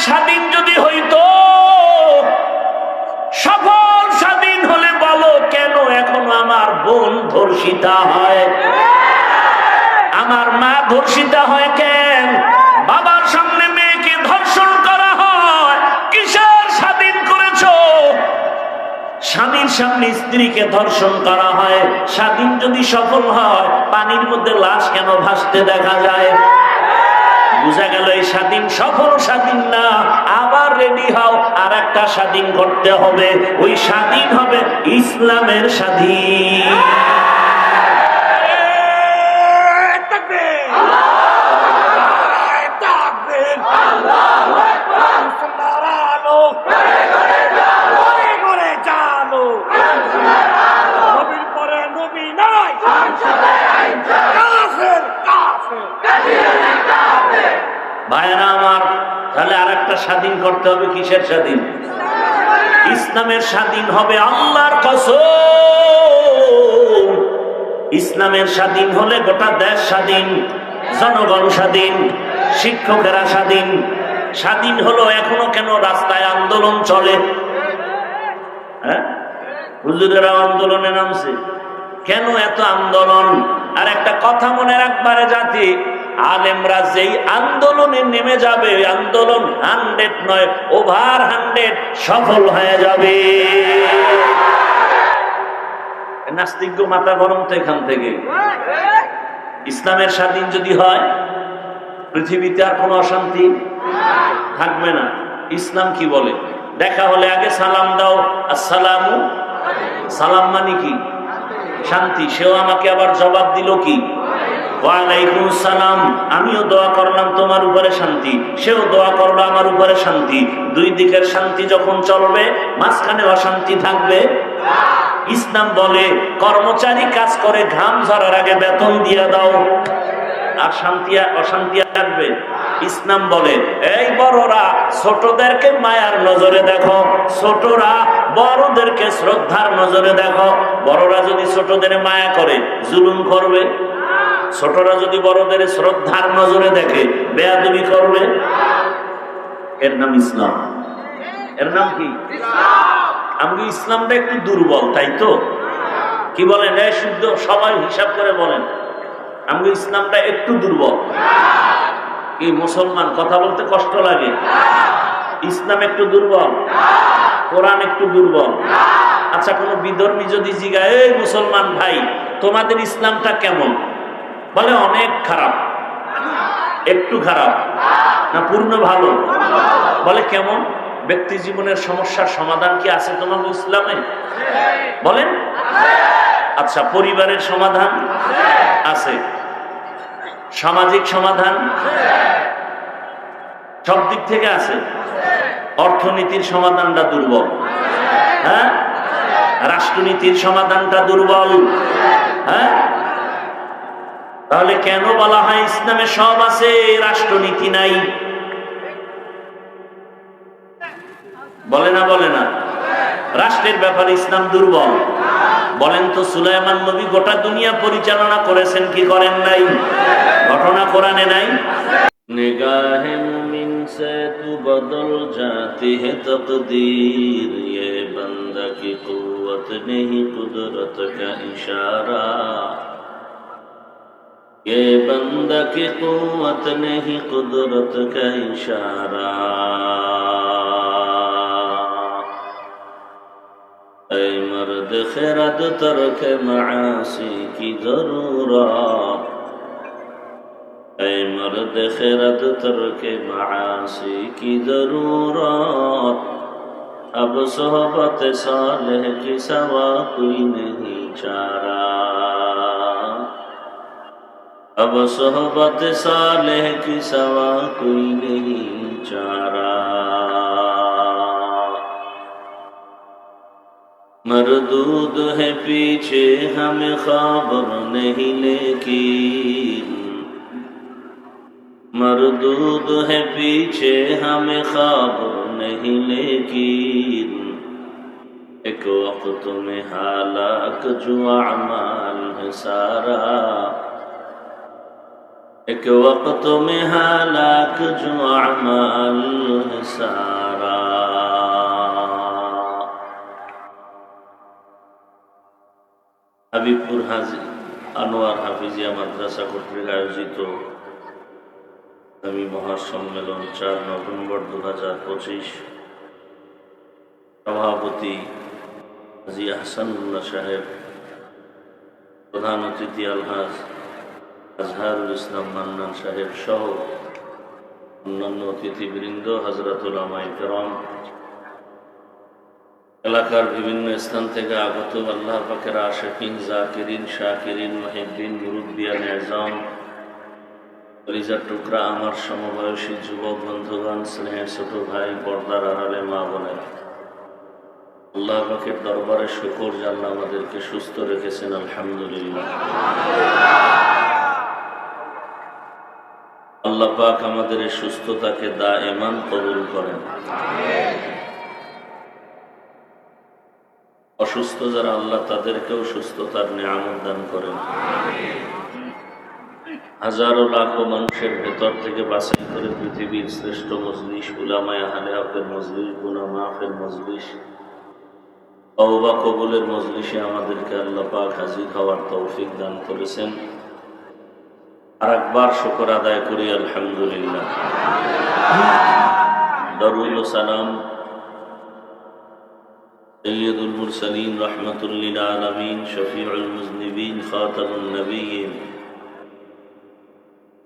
স্বাধীন যদি হইতো, সফল স্বাধীন হলে বলো কেন এখনো আমার বোন ধর্ষিতা হয়, আমার মা ধর্ষিতা হয় কেন? বাবার সামনে মেয়েকে ধর্ষণ করা হয়, কিসের স্বাধীন করেছো? স্বামীর সামনে স্ত্রীকে ধর্ষণ করা হয়। স্বাধীন যদি সফল হয়, পানির মধ্যে লাশ কেন ভাসতে দেখা যায়? বুঝা গেল এই স্বাধীন সফল স্বাধীন না। আবার রেডি হও, আর একটা স্বাধীন করতে হবে। ওই স্বাধীন হবে ইসলামের স্বাধীন। ভাইরা আমার, তাহলে আর একটা স্বাধীন করতে হবে। কিসের স্বাধীন? ইসলামের স্বাধীন হবে। আল্লাহর কসম, ইসলামের স্বাধীন হলে গোটা দেশ স্বাধীন, জনগণ স্বাধীন, শিক্ষকেরা স্বাধীন। স্বাধীন হলো এখনো কেন রাস্তায় আন্দোলন চলে? হ্যাঁ, হুজুরেরা আন্দোলনে নামছে কেন? এত আন্দোলন। আর একটা কথা মনে রাখবারে জাতি, আলেমরা যেই আন্দোলনে নেমে যাবে, আন্দোলন 100 নয়, ওভার 100 সফল হয়ে যাবে। নাস্তিক মাথা গরম তো এখান থেকে। ইসলামের স্বাধীন যদি হয়, পৃথিবীতে আর কোনো অশান্তি থাকবে না। ইসলাম কি বলে? দেখা হলে আগে সালাম দাও, আসসালামু। সালাম মানে কি? শান্তি। সেও আমাকে আবার জবাব দিল কি? ওয়ালাইকুম সালাম। আমিও দোয়া করলাম তোমার উপরে শান্তি, সেও দোয়া করলো আমার উপরে শান্তি। দুই দিকের শান্তি যখন চলবে, মাঝখানে অশান্তি থাকবে? ইসলাম বলে কর্মচারী কাজ করে ঘাম ঝরার আগে বেতন দিয়ে দাও, আর শান্তি অশান্তি আসবে? ইসলাম বলে এই বড়রা ছোটদেরকে মায়ার নজরে দেখো, ছোটরা বড়দেরকে শ্রদ্ধার নজরে দেখো। বড়রা যদি ছোটদের মায়া করে, জুলুম করবে? ছোটরা যদি বড়দের শ্রদ্ধার নজরে দেখে, বেয়াদবি করবে? এর নাম ইসলাম। এর নাম কি? আমি ইসলামটা একটু দুর্বল, তাই তো? কি বলেন? শুদ্ধ সবাই হিসাব করে বলেন, আমি ইসলামটা একটু দুর্বল। কি মুসলমান কথা বলতে কষ্ট লাগে? ইসলাম একটু দুর্বল, কোরআন একটু দুর্বল। আচ্ছা, কোন বিধর্মী যদি জিজ্ঞাসা, এই মুসলমান ভাই তোমাদের ইসলামটা কেমন? বলে অনেক খারাপ। একটু খারাপ না পূর্ণ ভালো? বলে কেমন? ব্যক্তি জীবনের সমস্যার সমাধান কি আছে তোমার ইসলামে? বলেন। আচ্ছা, পরিবারের সমাধান আছে, সামাজিক সমাধান সব দিক থেকে আছে। অর্থনীতির সমাধানটা দুর্বল, হ্যাঁ। রাষ্ট্রনীতির সমাধানটা দুর্বল, হ্যাঁ। তাহলে কেন বলা হয় ইসলামে সব আছে, রাষ্ট্রনীতি নাই? বলে না? বলে না? রাষ্ট্রের ব্যাপারে ইসলাম দুর্বল। বলেন তো, সুলাইমান নবী গোটা দুনিয়া পরিচালনা করেছেন কি করেন নাই? ঘটনা কোরআনে নাই? নিগাহে মুমিন সে তু বদল জাতি হে তকদীর, ये बंदा की कुव्वत नहीं कुदरत का इशारा, ये बंदा की कुव्वत नहीं कुदरत का इशारा। ऐ मर्द खिरद तर्क मासी की जरूरत, ऐ मर्द खिरद तर्क मासी की जरूरत, अब सोहबत सालेह की सवा कोई नहीं चारा, अब सोहबत सालेह की सवा कोई नहीं चारा। मरदूद है पीछे हमें खबर नहीं, लेकिन मरदूद है पीछे हमें खबर नहीं, लेकिन एक वक्त में हालाक जो अमाल है सारा, एक वक्त में हालाक जो अमाल है सारा। হাবিবপুর হাজি আনোয়ার হাফিজিয়া মাদ্রাসা কর্তৃক আয়োজিত আমি মহাসম্মেলন 4 নভেম্বর 2025, সভাপতি হাজী আহসানুল্লাহ সাহেব, প্রধান অতিথি আলহাজ আজহারুল ইসলাম মান্নান সাহেব সহ অন্যান্য অতিথিবৃন্দ, হযরত উলামায়ে কেরাম, এলাকার বিভিন্ন স্থান থেকে আগত আল্লাহ পাকের আশিকিন, জাকিরিন, শাকিরিন, মুহিব্বিন, মুরব্বিয়ান আযম, কলিজার টুকরা আমার সমবয়সী যুবক বন্ধুগণ, স্নেহের ছোট ভাই, পর্দার আড়ালে মা বোনেরা, আল্লাহ পাকের দরবারে শুকর যে আল্লাহ আমাদেরকে সুস্থ রেখেছেন, আলহামদুলিল্লাহ। আল্লাহ পাক আমাদের এই সুস্থতাকে দায়েমান কবুল করেন। অসুস্থ যারা আল্লাহ তাদেরকেও সুস্থতার নিয়ামত দান করেন। হাজারো লাখো মানুষের ভেতর থেকে বাছাই করে পৃথিবীর শ্রেষ্ঠ মজলিস, উলামায়ে আহলে হকের মজলিস, গুনাহ মাফের মজলিস, তওবা কবুলের মজলিসে আমাদেরকে আল্লাহ পাক হাজির হওয়ার তৌফিক দান করেছেন। আর একবার শুকর আদায় করি, আলহামদুলিল্লাহ। দরুদ ও সালাম সৈয়দুল মুরসালিন, রাহমাতুল লিল আলামিন, শফিউল মুজনিবিন, খাতামুন নবিয়্যিন,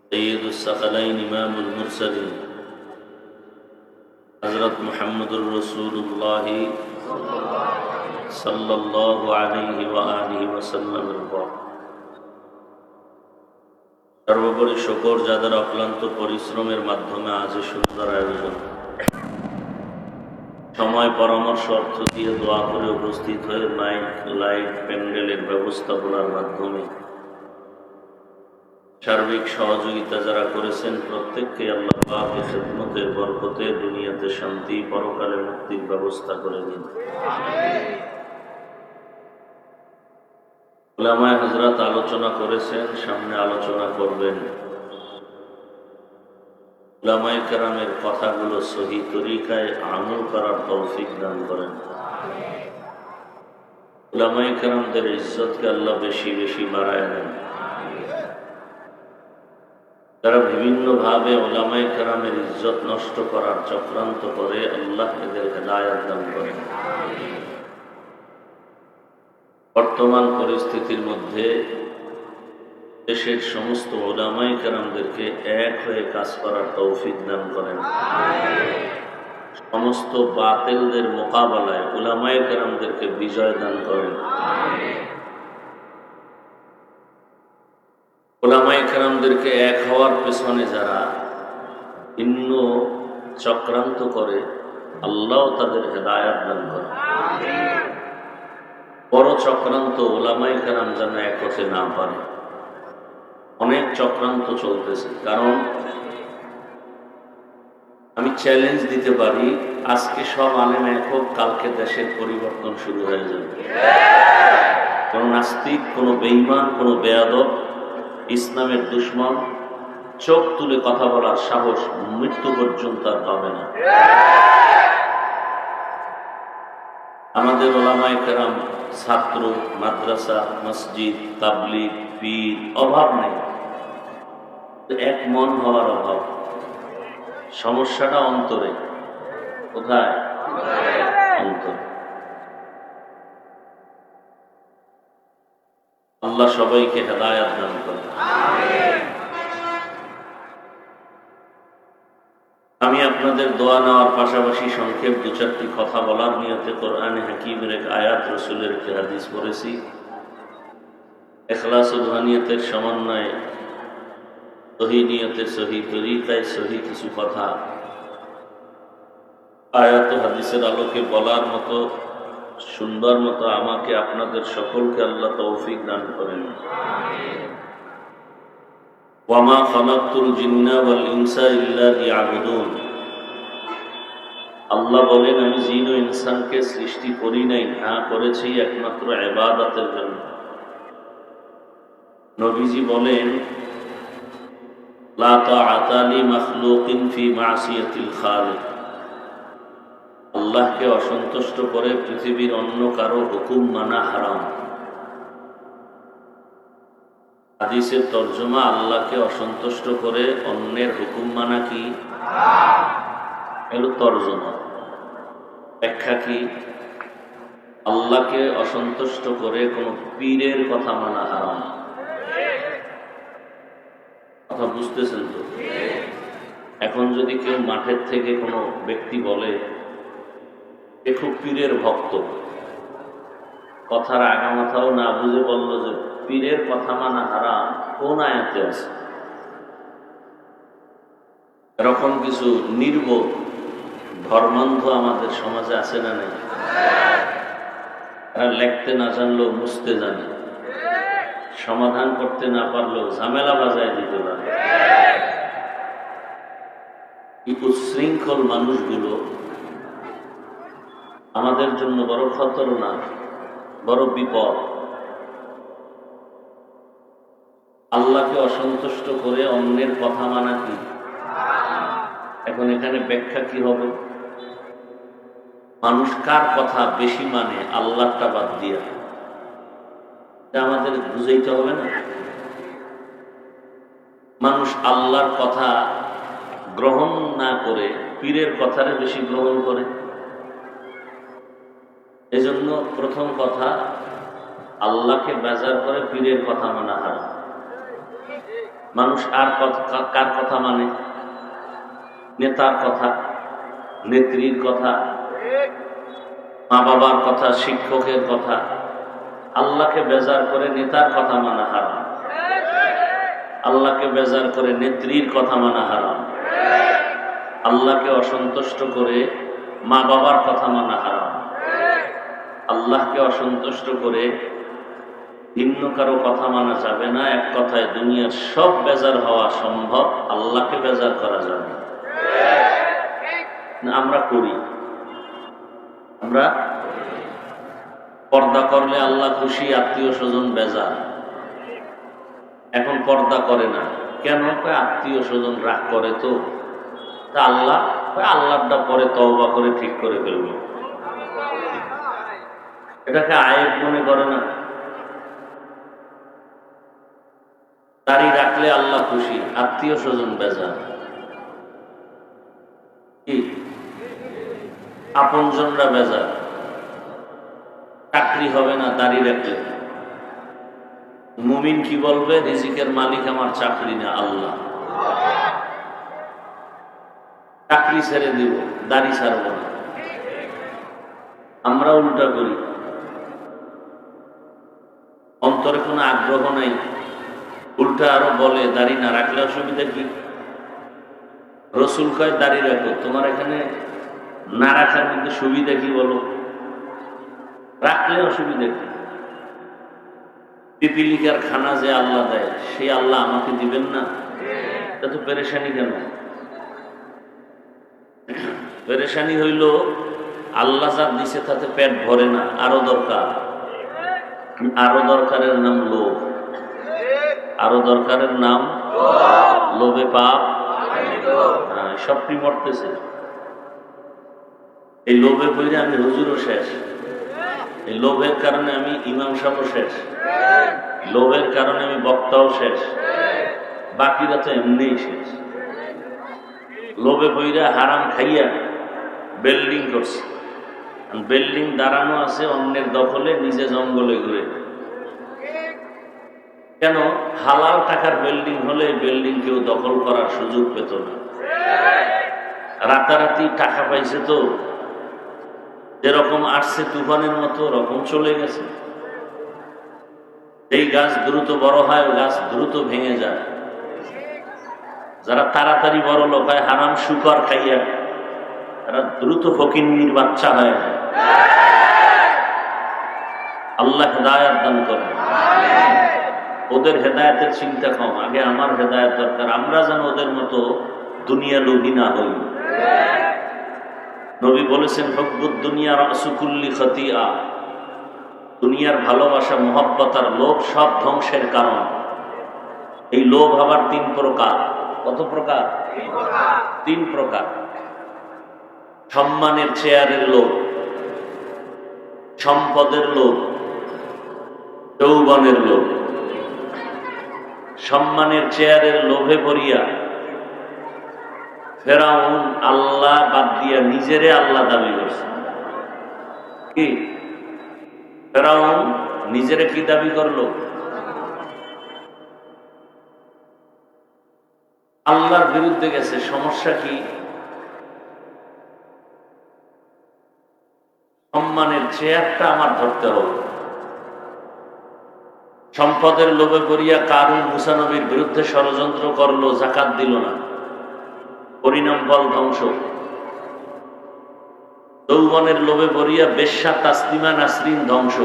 সৈয়দুস সাকালাইন, ইমামুল মুরসালিন, হযরত মুহাম্মদুর রাসূলুল্লাহ সাল্লাল্লাহু আলাইহি ওয়া আলিহি ওয়াসাল্লামের পর সর্বোপরি শুকর যাদের অক্লান্ত পরিশ্রমের মাধ্যমে আজ সুন্দর আয়োজন, সময়, পরামর্শ, অর্থ দিয়ে দোয়া করে উপস্থিত হয়ে মাইক, লাইট, প্যান্ডেলের ব্যবস্থাপনার মাধ্যমে সার্বিক সহযোগিতা যারা করেছেন, প্রত্যেককে আল্লাহ পাক এই খিদমতের বরকতে দুনিয়াতে শান্তি, পরকালে মুক্তির ব্যবস্থা করে দিন। উলামায়ে হযরত আলোচনা করেছেন, সামনে আলোচনা করবেন। উলামায়ে কেরামের কথাগুলো সহি তরিকায় আমল করার তৌফিক দান করেন। উলামায়ে কেরামদের ইজ্জতকে আল্লাহ বেশি বেশি বাড়ায় দেন। যারা বিভিন্ন ভাবে উলামায়ে কেরামের ইজ্জত নষ্ট করার চক্রান্ত করে, আল্লাহ এদের হেদায়েত দান করেন। বর্তমান পরিস্থিতির মধ্যে দেশের সমস্ত উলামায়ে কেরামদেরকে এক হয়ে কাজ করার তৌফিক দান করেন। সমস্ত বাতিলদের মোকাবেলায় উলামায়ে কেরামদেরকে বিজয় দান করেন। উলামায়ে কেরামদেরকে এক হওয়ার পেছনে যারা ভিন্ন চক্রান্ত করে, আল্লাহ তাদের হেদায়েত দান করেন। বড় চক্রান্ত উলামায়ে কেরাম যেন এক হতে না পারে। অনেক চক্রান্ত চলতেছে, কারণ আমি চ্যালেঞ্জ দিতে পারি, আজকে সব আলেম এক হোক, কালকে দেশের পরিবর্তন শুরু হয়ে যাবে। কোন নাস্তিক, কোন বেঈমান, কোন বেয়াদব, ইসলামের দুশমন চোখ তুলে কথা বলার সাহস মৃত্যু পর্যন্ত আর পাবে না। আমাদের উলামায়ে কেরাম, ছাত্র, মাদ্রাসা, মসজিদ, তাবলীগ, পীর, অভাব নেই, এক মন হওয়ার অভাব। সমস্যাটা অন্তরে। কোথায়? অন্তরে। আল্লাহ সবাইকে হেদায়েত দান করেন। আমি আপনাদের দোয়া নেওয়ার পাশাপাশি সংক্ষেপ 2-4টি কথা বলার নিয়তে কোরআনে হাকিমের এক আয়াত, রাসূলের একটি হাদিস পড়েছি। ইখলাস ও নিয়তের সমন্বয়ে সহি নিয়তে, সহি তরিকায়, সহি কিছু কথা আয়াত ও হাদিসের আলোকে বলার মতো, সুন্দর মতো আমাকে আপনাদের সকলকে আল্লাহ তৌফিক দান করেন। ওয়ামা খালাকতুল জিন্না ওয়াল ইনসা ইল্লা লিয়াবুদুন। আল্লাহ বলেন, আমি জিন ও ইনসানকে সৃষ্টি করি নাই, হ্যাঁ করেছি একমাত্র ইবাদতের জন্য। নবীজি বলেন, লা তাআতা লিমাখলুকিন ফি মাসিয়াতিল খালিক। আল্লাহকে অসন্তুষ্ট করে পৃথিবীর অন্য কারো হুকুম মানা হারাম। হাদিসের তরজমা, আল্লাহকে অসন্তুষ্ট করে অন্যের হুকুম মানা কি? এলো তরজমা। ব্যাখ্যা কি? আল্লাহকে অসন্তুষ্ট করে কোন পীরের কথা মানা হারাম। কথা বুঝতেছেন তো? এখন যদি কেউ মাঠের থেকে কোনো ব্যক্তি বলে এ খুব পীরের ভক্ত, কথার আগামাথাও না বুঝে বলল যে পীরের কথা মানা হারাম, কোন আয়াতে আছে? এরকম কিছু নির্বোধ ধর্মান্ধ আমাদের সমাজে আছে না নেই? আর লিখতে না জানলেও মুছতে জানে, সমাধান করতে না পারলেও ঝামেলা বাজায় দিতে পারে। এই উচ্ছৃঙ্খল মানুষগুলো আমাদের জন্য বড় খতরনাক, বড় বিপদ। আল্লাহকে অসন্তুষ্ট করে অন্যের কথা মানা কি? এখন এখানে ব্যাখ্যা কি হবে? মানুষ কার কথা বেশি মানে আল্লাহটা বাদ দিয়া? আমাদের বুঝাইতে হবে না? মানুষ আল্লাহর কথা গ্রহণ না করে পীরের কথারে বেশি গ্রহণ করে। এজন্য প্রথম কথা, আল্লাহকে বেজার করে পীরের কথা মানা হারাম। মানুষ আর কার কথা মানে? নেতার কথা, নেত্রীর কথা, মা বাবার কথা, শিক্ষকের কথা। আল্লাহকে বেজার করে নেতার কথা মানা হারাম। আল্লাহকে বেজার করে নেত্রীর কথা মানা হারাম। আল্লাহকে অসন্তুষ্ট করে মা বাবার কথা মানা হারাম। আল্লাহকে অসন্তুষ্ট করে ভিন্ন কারো কথা মানা যাবে না। এক কথায় দুনিয়ার সব বেজার হওয়া সম্ভব, আল্লাহকে বেজার করা যাবে না। আমরা করি। আমরা পর্দা করলে আল্লাহ খুশি, আত্মীয় স্বজন বেজার। এখন পর্দা করে না কেন? আত্মীয় স্বজন রাগ করে তো। আল্লাহ আল্লাহটা পরে তওবা করে ঠিক করে ফেলবে। এটাকে আয়েব মনে করে না। দাড়ি রাখলে আল্লাহ খুশি, আত্মীয় স্বজন বেজার। কি আপনজনরা বেজার। চাকরি হবে না দাড়ি রাখলে। মুমিন কি বলবে? রিজিকের মালিক আমার চাকরি না, আল্লাহ। চাকরি ছেড়ে দিব, দাড়ি ছাড়বো না। আমরা উল্টা করি। অন্তরে কোনো আগ্রহ নাই, উল্টা আরো বলে দাড়ি না রাখলে অসুবিধা কি? রসুল কয় দাড়ি রাখো, তোমার এখানে না রাখার মধ্যে সুবিধা কি বলো? রাখলে অসুবিধা কি? পিপিলিকার খানা যে আল্লাহ দেয়, সেই আল্লাহ আমাকে দিবেন না? এত পেরেশানি কেন? পেরেশানি হইল আল্লাহ যা দিছে তাতে পেট ভরে না, আরো দরকার। আরো দরকারের নাম লোভ। আরো দরকারের নাম লোভে পাপ সবটি মরতেছে। এই লোভে পড়ে আমি হুজুরও শেষ। এই লোভের কারণে আমি ইমাম সাহেবও শেষ। লোভের কারণে আমি বক্তাও শেষ। বাকিরা তো এমনিই শেষ। লোভে পড়ে হারাম খাইয়া বিল্ডিং করছে। বিল্ডিং দাঁড়ানো আছে অন্যের দখলে, নিজে জঙ্গলে ঘুরে। কেন? হালাল টাকার বিল্ডিং হলে বিল্ডিং কেউ দখল করার সুযোগ পেত না। রাতারাতি টাকা পাইছে তো, যেরকম আসছে তুফানের মতো রকম চলে গেছে। এই গাছ দ্রুত বড় হয়, গাছ দ্রুত ভেঙে যায়। যারা তাড়াতাড়ি বড় লোক হয় হারাম শুকর খাইয়া, তারা দ্রুত ফকিন্নির বাচ্চা হয়। আল্লাহ হেদায়েত দান করেন। ওদের হেদায়েতের চিন্তা কম, আগে আমার হেদায়েত দরকার। আমরা যেন ওদের মতো দুনিয়া লোভী না হই। নবী বলেছেন, হুব্বুদ দুনিয়া রাসু কুল্লি খতিয়া। দুনিয়ার ভালোবাসা, মোহাব্বত আর লোভ সব ধ্বংসের কারণ। এই লোভ আবার তিন প্রকার। কত প্রকার? 3 প্রকার। সম্মানের চেয়ারের লোভ, সম্পদের লোভ, যৌবনের লোভ। সম্মানের চেয়ারের লোভে পড়িয়া ফেরাউন আল্লাহ বাদ দিয়া নিজেরে আল্লাহ দাবি করছে। কি ফেরাউন নিজেরে কি দাবি করলো? আল্লাহর বিরুদ্ধে গেছে। সমস্যা কি? সম্মানের চেয়ারটা আমার ধরতে হবে। সম্পদের লোভে পড়িয়া কারুন মুসা নবীর বিরুদ্ধে ষড়যন্ত্র করলো, যাকাত দিল না, পরিণাম ফল ধ্বংস। যৌবনের লোভে পড়িয়া বেশ্যা তাসলিমা নাসরিন ধ্বংস।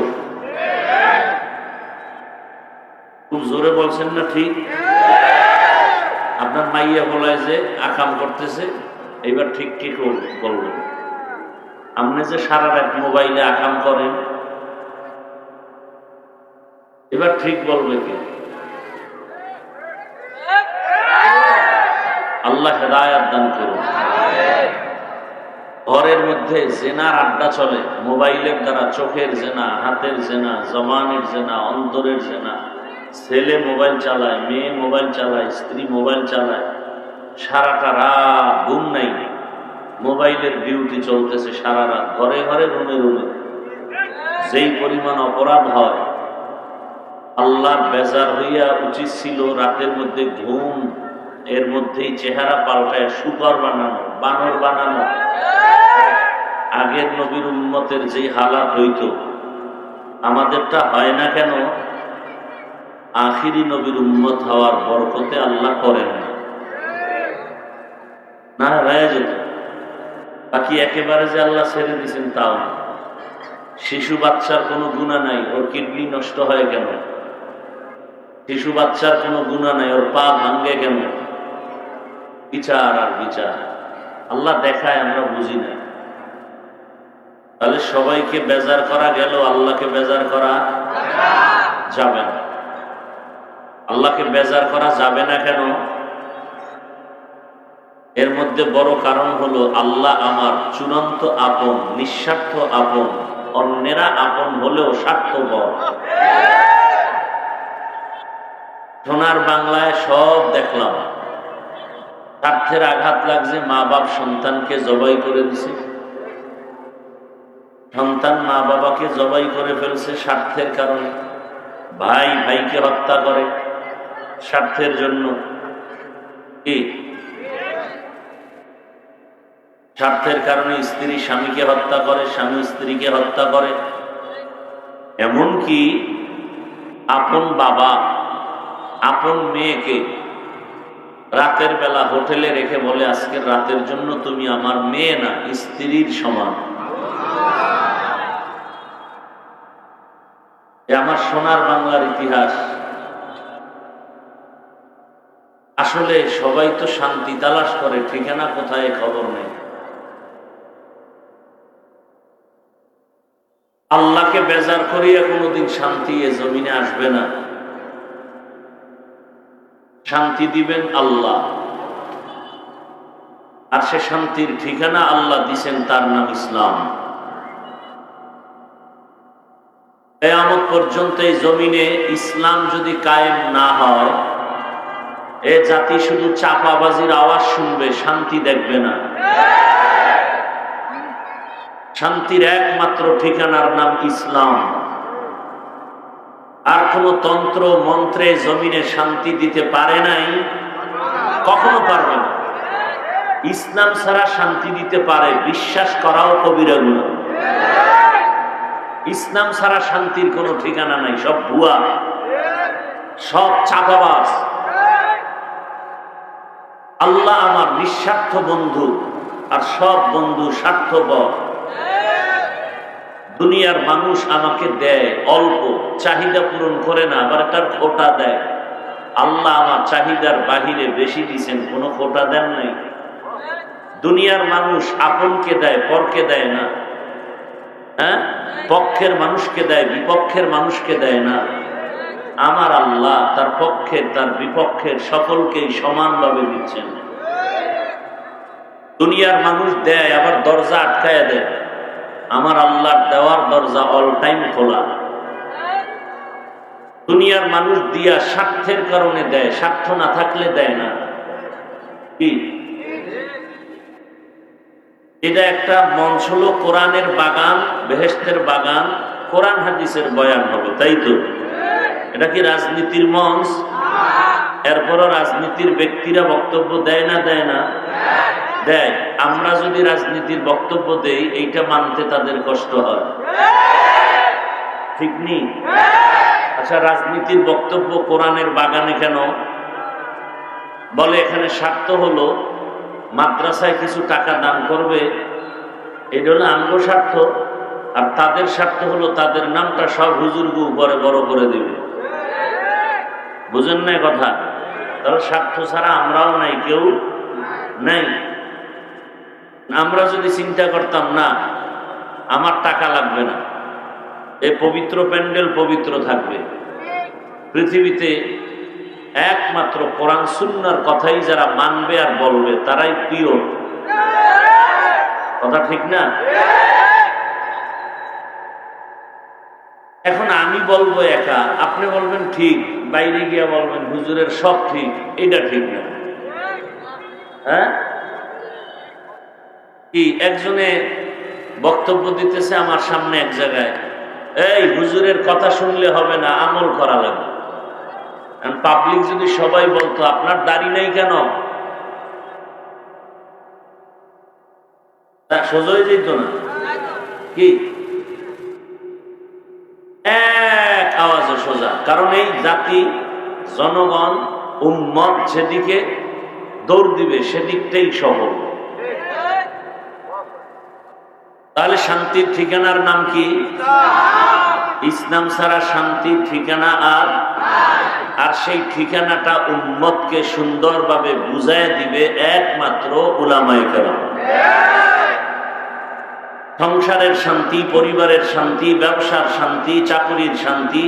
খুব জোরে বলছেন না? ঠিক। আপনার মাইয়া বলায় যে আকাম করতেছে, এইবার ঠিক ঠিক বলবেন। আপনি যে সারা রাত মোবাইলে আকাম করেন, এবার ঠিক বলবে কে? আল্লাহ হেদায়েত দান করুন। ঘরের মধ্যে জেনার আড্ডা চলে, মোবাইলের দ্বারা চোখের জেনা, হাতের জেনা, জবানের জেনা, অন্তরের জেনা। ছেলে মোবাইল চালায়, মেয়ে মোবাইল চালায়, স্ত্রী মোবাইল চালায়, সারাটা রাত ঘুম নাই, মোবাইলের ডিউটি চলতেছে সারা রাত, ঘরে ঘরে রুমে রুমে। যেই পরিমাণ অপরাধ হয়, আল্লাহর বেজার হইয়া উচিত ছিল রাতের মধ্যে ঘুম, এর মধ্যেই চেহারা পাল্টায় শুকর বানানো, বানর বানানো। আগের নবীর উম্মতের যে হালাত হইত, আমাদেরটা হয় না কেন? আখিরি নবীর উম্মত হওয়ার বরকতে আল্লাহ করেন না, হয়ে যেত। বাকি একেবারে যে আল্লাহ ছেড়ে দিয়েছেন তাও না। শিশু বাচ্চার কোনো গুনাহ নাই, ওর কিডনি নষ্ট হয় কেন? শিশু বাচ্চার কোনো গুনাহ নাই, ওর পা ভাঙ্গে কেন? বিচার আর বিচার আল্লাহ দেখায়, আমরা বুঝি না। তাহলে সবাইকে বেজার করা গেল, আল্লাহকে বেজার করা যাবে না। আল্লাহকে বেজার করা যাবে না কেন? এর মধ্যে বড় কারণ হলো আল্লাহ আমার চূড়ান্ত আপন, নিঃস্বার্থ আপন। অন্যেরা আপন হলেও স্বার্থপর। সোনার বাংলায় সব দেখলাম, স্বার্থের আঘাত লাগছে, মা বাপ সন্তানকে জবাই করে দিছে, সন্তান মা বাবাকে জবাই করে ফেলছে স্বার্থের কারণে। ভাই ভাইকে হত্যা করে স্বার্থের জন্য। কি স্বার্থের কারণে স্ত্রী স্বামীকে হত্যা করে, স্বামী স্ত্রীকে হত্যা করে। এমনকি আপন বাবা আপন মেয়েকে রাতের বেলা হোটেলে রেখে বলে, আজকের রাতের জন্য তুমি আমার মেয়ে না, স্ত্রীর সমান। আমার সোনার বাংলার ইতিহাস। আসলে সবাই তো শান্তি তালাশ করে, ঠিকানা কোথায় খবর নেই। আল্লাহকে বেজার করিয়া কোনোদিন শান্তি এ জমিনে আসবে না। শান্তি দিবেন আল্লাহ, আর সে শান্তির ঠিকানা আল্লাহ দিছেন, তার নাম ইসলাম। কিয়ামত পর্যন্ত এই জমিনে ইসলাম যদি কায়েম না হয়, এ জাতি শুধু চাপাবাজির আওয়াজ শুনবে, শান্তি দেখবে না। শান্তির একমাত্র ঠিকানার নাম ইসলাম। আর কোন তন্ত্র মন্ত্রে জমিনে শান্তি দিতে পারে নাই, কখনো পারবে না। ইসলাম ছাড়া শান্তি দিতে পারে, বিশ্বাস করাও কবিরা গুনাহ। ইসলাম ছাড়া শান্তির কোনো ঠিকানা নাই, সব ভুয়া, সব চাপাবাজ। আল্লাহ আমার নিঃস্বার্থ বন্ধু, আর সব বন্ধু স্বার্থপর। দুনিয়ার মানুষ আমাকে দেয় অল্প, চাহিদা পূরণ করে না, আবার তার খোটা দেয়। আল্লাহ আমার চাহিদার বাহিরে বেশি দিয়েছেন, কোনো খোটা দেন নাই। দুনিয়ার মানুষ আপনকে দেয়, পরকে দেয় না। হ্যাঁ, পক্ষের মানুষকে দেয়, বিপক্ষের মানুষকে দেয় না। আমার আল্লাহ তার পক্ষের তার বিপক্ষের সকলকেই সমানভাবে দিচ্ছেন। দুনিয়ার মানুষ দেয় আবার দরজা আটকায় দেয়, আমার আল্লাহর দেওয়ার দরজা অল টাইম খোলা। দুনিয়ার মানুষ দিয়া স্বার্থের কারণে দেয়, স্বার্থ না থাকলে দেয় না। কি এটা একটা মঞ্চ হলো কোরআনের বাগান, বেহেশতের বাগান, কোরআন হাদিসের বয়ান হবে, তাই তো? এটা কি রাজনীতির মঞ্চ? এরপরও রাজনীতির ব্যক্তিরা বক্তব্য দেয় না দেয় না? দেয়। আমরা যদি রাজনীতির বক্তব্য দেই এইটা মানতে তাদের কষ্ট হয়, ঠিক নেই? আচ্ছা, রাজনীতির বক্তব্য কোরআনের বাগানে কেন? বলে এখানে স্বার্থ হলো মাদ্রাসায় কিছু টাকা দান করবে, এটা হলো আমগো স্বার্থ, আর তাদের স্বার্থ হলো তাদের নামটা সব হুজুরগু উপরে বড় করে দিবে। বুঝেন না কথা? তাহলে স্বার্থ ছাড়া আমরাও নাই, কেউ নাই। আমরা যদি চিন্তা করতাম না আমার টাকা লাগবে না, এই পবিত্র প্যান্ডেল পবিত্র থাকবে, পৃথিবীতে একমাত্র কোরআন সুন্নাহর কথাই যারা মানবে আর বলবে তারাই প্রিয়। কথা ঠিক না? এখন আমি বলবো একা, আপনি বলবেন ঠিক, বাইরে গিয়া বলবেন হুজুরের সব ঠিক, এটা ঠিক না। হ্যাঁ, কি একজনে বক্তব্য দিতেছে আমার সামনে এক জায়গায়, এই হুজুরের কথা শুনলে হবে না, আমল করা লাগবে। পাবলিক যদি সবাই বলতো আপনার দাড়ি নেই কেন, তা সোজাই যেত না। কি এক আওয়াজে সোজা, কারণ এই জাতি জনগণ উম্মত যেদিকে দৌড় দিবে সেদিকটাই সফল। তাহলে শান্তির ঠিকানার নাম কি? ইসলাম ছাড়া শান্তির ঠিকানা আর সেই ঠিকানাটা উম্মতকে সুন্দরভাবে বুঝায় দিবে একমাত্র উলামায়ে কেরাম। সংসারের শান্তি, পরিবারের শান্তি, ব্যবসার শান্তি, চাকরির শান্তি,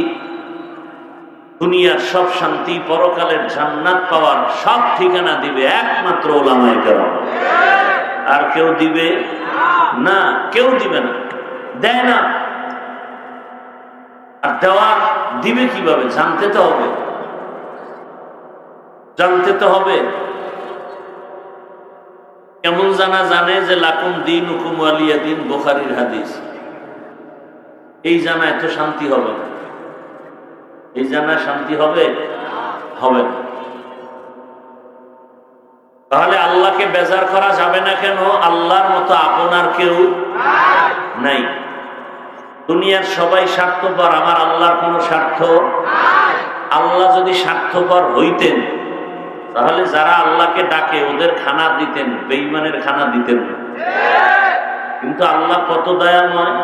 দুনিয়ার সব শান্তি, পরকালের জান্নাত পাওয়ার সব ঠিকানা দিবে একমাত্র উলামায়ে কেরাম। আর কেউ দিবে না, কেউ দিবে না, দেয় না। আর দেওয়ার দিবে কিভাবে? জানতে তো হবে, জানতে তো হবে। কেমন জানে যে লাকুম দীনুকুম ওয়ালিয়া দীন, বুখারীর হাদিস। এই জানায় তো শান্তি হবে না, এই জানায় শান্তি হবে হবে না। তাহলে আল্লাহকে বেজার করা যাবে না কেন? আল্লাহর মতো আপনার কেউ নাই। দুনিয়ার সবাই স্বার্থপর, আমার আল্লাহর কোন স্বার্থ? আল্লাহ যদি স্বার্থপর হইতেন তাহলে যারা আল্লাহকে ডাকে ওদের খানা দিতেন, বেঈমানের খানা দিতেন না। কিন্তু আল্লাহ কত দয়াময়।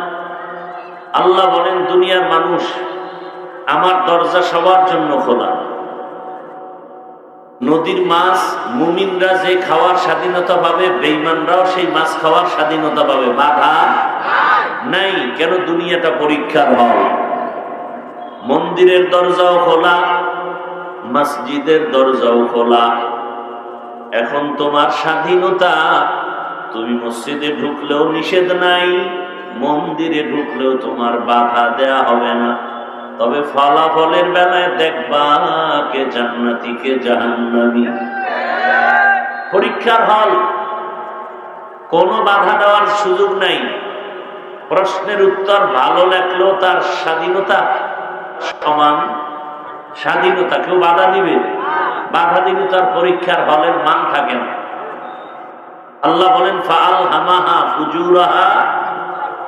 আল্লাহ বলেন দুনিয়ার মানুষ, আমার দরজা সবার জন্য খোলা। নদীর মাছ মুমিনরা যে খাওয়ার স্বাধীনতা পাবে, বেঈমানরাও সেই মাছ খাওয়ার স্বাধীনতা পাবে, বাধা নাই। কেন? দুনিয়াটা পরীক্ষার হল। মন্দিরের দরজাও খোলা, মসজিদের দরজাও খোলা। এখন তোমার স্বাধীনতা, তুমি মসজিদে ঢুকলেও নিষেধ নাই, মন্দিরে ঢুকলেও তোমার বাধা দেয়া হবে না। তবে ফলাফলের বেলায় দেখবা কে জান্নাতি কে জাহান্নামী। পরীক্ষার হল, কোনো বাধা দেওয়ার সুযোগ নাই। প্রশ্নের উত্তর ভালো লাগলেও তার স্বাধীনতা সমান স্বাধীনতা, কেউ বাধা দিবে? বাধা দিলে তার পরীক্ষার হলের মান থাকে না। আল্লাহ বলেন ফাআলহামাহা ফুজুরাহা,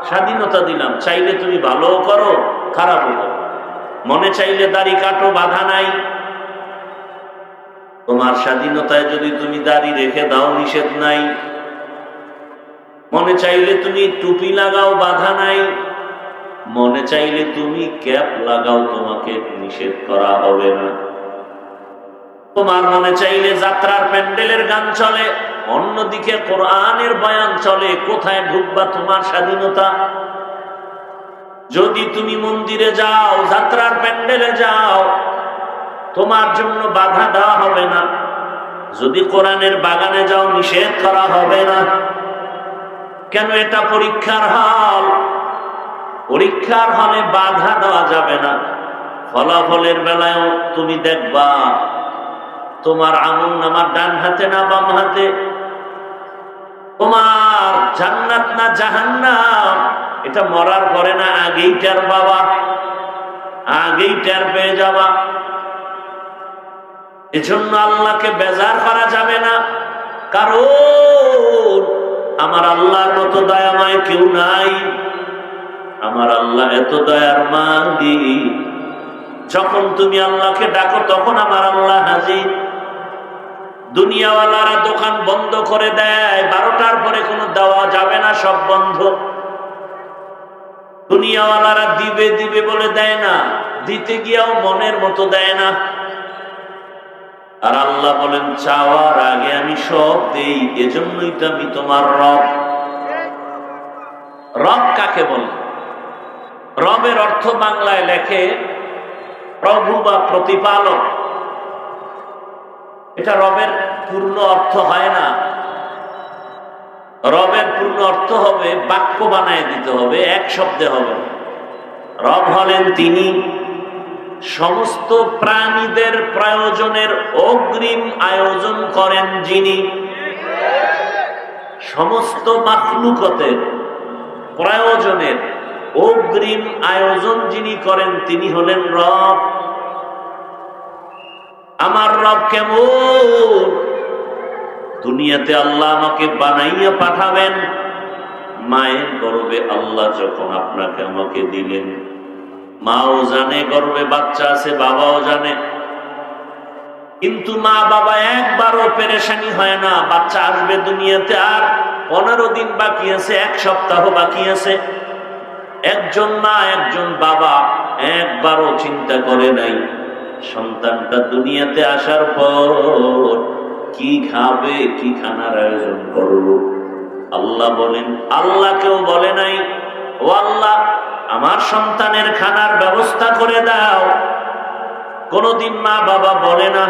স্বাধীনতা দিলাম, চাইলে তুমি ভালো করো খারাপও করো, মনে চাইলে দাড়ি কাটো, বাধা নাই। তোমার স্বাধীনতায় যদি তুমি দাড়ি রেখে দাও নিষেধ নাই, মনে চাইলে তুমি টুপি লাগাও, বাধা নাই। মনে চাইলে তুমি ক্যাপ লাগাও, তোমাকে নিষেধ করা হবে না। তোমার মনে চাইলে যাত্রার প্যান্ডেলের গান চলে, অন্যদিকে কোরআনের বয়ান চলে, কোথায় ঢুকবা তোমার স্বাধীনতা। যদি তুমি মন্দিরে যাও, যাত্রার প্যান্ডেলে যাও, তোমার জন্য বাধা দেওয়া হবে না। যদি কোরআনের বাগানে যাও, নিষেধ করা হবে না। কেন? এটা পরীক্ষার হল। পরীক্ষার হলে বাধা দেওয়া যাবে না। ফলাফলের বেলায়ও তুমি দেখবা তোমার আমলনামার ডান হাতে না বাম হাতে, তোমার জান্নাত না জাহান্নাম, এটা মরার পরে না আগেই টের পাবা, আগেই টের পেয়ে যাবা। এজন্য আল্লাহকে বেজার করা যাবে না, কারণ আমার আল্লাহর মতো দয়াময় কেউ নাই। আমার আল্লাহ এত দয়ার মালিক, যখন তুমি আল্লাহকে ডাকো তখন আমার আল্লাহ হাজির। দুনিয়াওয়ালারা দোকান বন্ধ করে দেয়, 12টার পরে কোনো দেওয়া যাবে না, সব বন্ধ। দুনিয়াওয়ালারা দিবে দিবে বলে দেয় না, দিতে গিয়েও মনের মতো দেয় না। আর আল্লাহ বলেন চাওয়ার আগে আমি সব দেই, এজন্যই তো আমি তোমার রব। রব কাকে বলে? রবের অর্থ বাংলায় লেখে প্রভু বা প্রতিপালক। এটা রবের পূর্ণ অর্থ হয় না। রবের পূর্ণ অর্থ হবে, বাক্য বানায় দিতে হবে, এক শব্দে হবে। রব হলেন তিনি সমস্ত প্রাণীদের প্রয়োজনের অগ্রিম আয়োজন করেন যিনি। সমস্ত মাখলুকতের প্রয়োজনের অগ্রিম আয়োজন যিনি করেন তিনি হলেন রব। আমার রব কেমন? দুনিয়াতে আল্লাহ আমাকে বানাইয়া পাঠাবেন, মায়ের গর্ভে আল্লাহ যখন আপনাকে আমাকে দিলেন, মাও জানে গর্ভে বাচ্চা আছে, বাবাও জানে, কিন্তু মা বাবা একবারও পেরেশানি হয় না। বাচ্চা আসবে দুনিয়াতে, আর 15 দিন বাকি আছে, 1 সপ্তাহ বাকি আছে। একজন মা একজন বাবা একবারও চিন্তা করে নাই সন্তানটা দুনিয়াতে আসার পর কি খাবে, কি খানার আয়োজন করবো। আল্লাহ বলেন, আল্লাহ কেউ বলে নাই ও আল্লাহ আমার সন্তানের খানার ব্যবস্থা করে দাও। কোনদিন মা বাবা বলে না,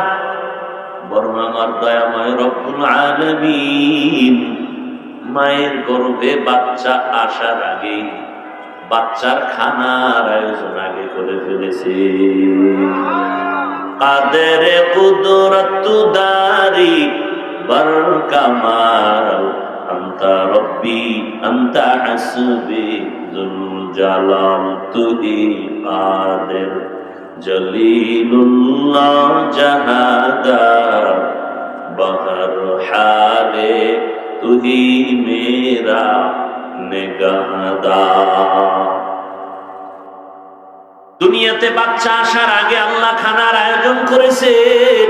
বরং আমার দয়াময় রব্বুল আলামিন মায়ের গর্ভে বাচ্চা আসার আগেই বাচ্চার খানার আয়োজন আগে করে ফেলেছে। কাদের কুদরত দারি বর কামাল আনতা রব্বি আনতা হাসবি যুল জালাল তুহি কাদের জলিলুল্লাহ জাহাদার বহর হালে তুহি মেরা নিগাহদার। দুনিয়াতে বাচ্চা আসার আগে আল্লাহ খানার আয়োজন করেছেন।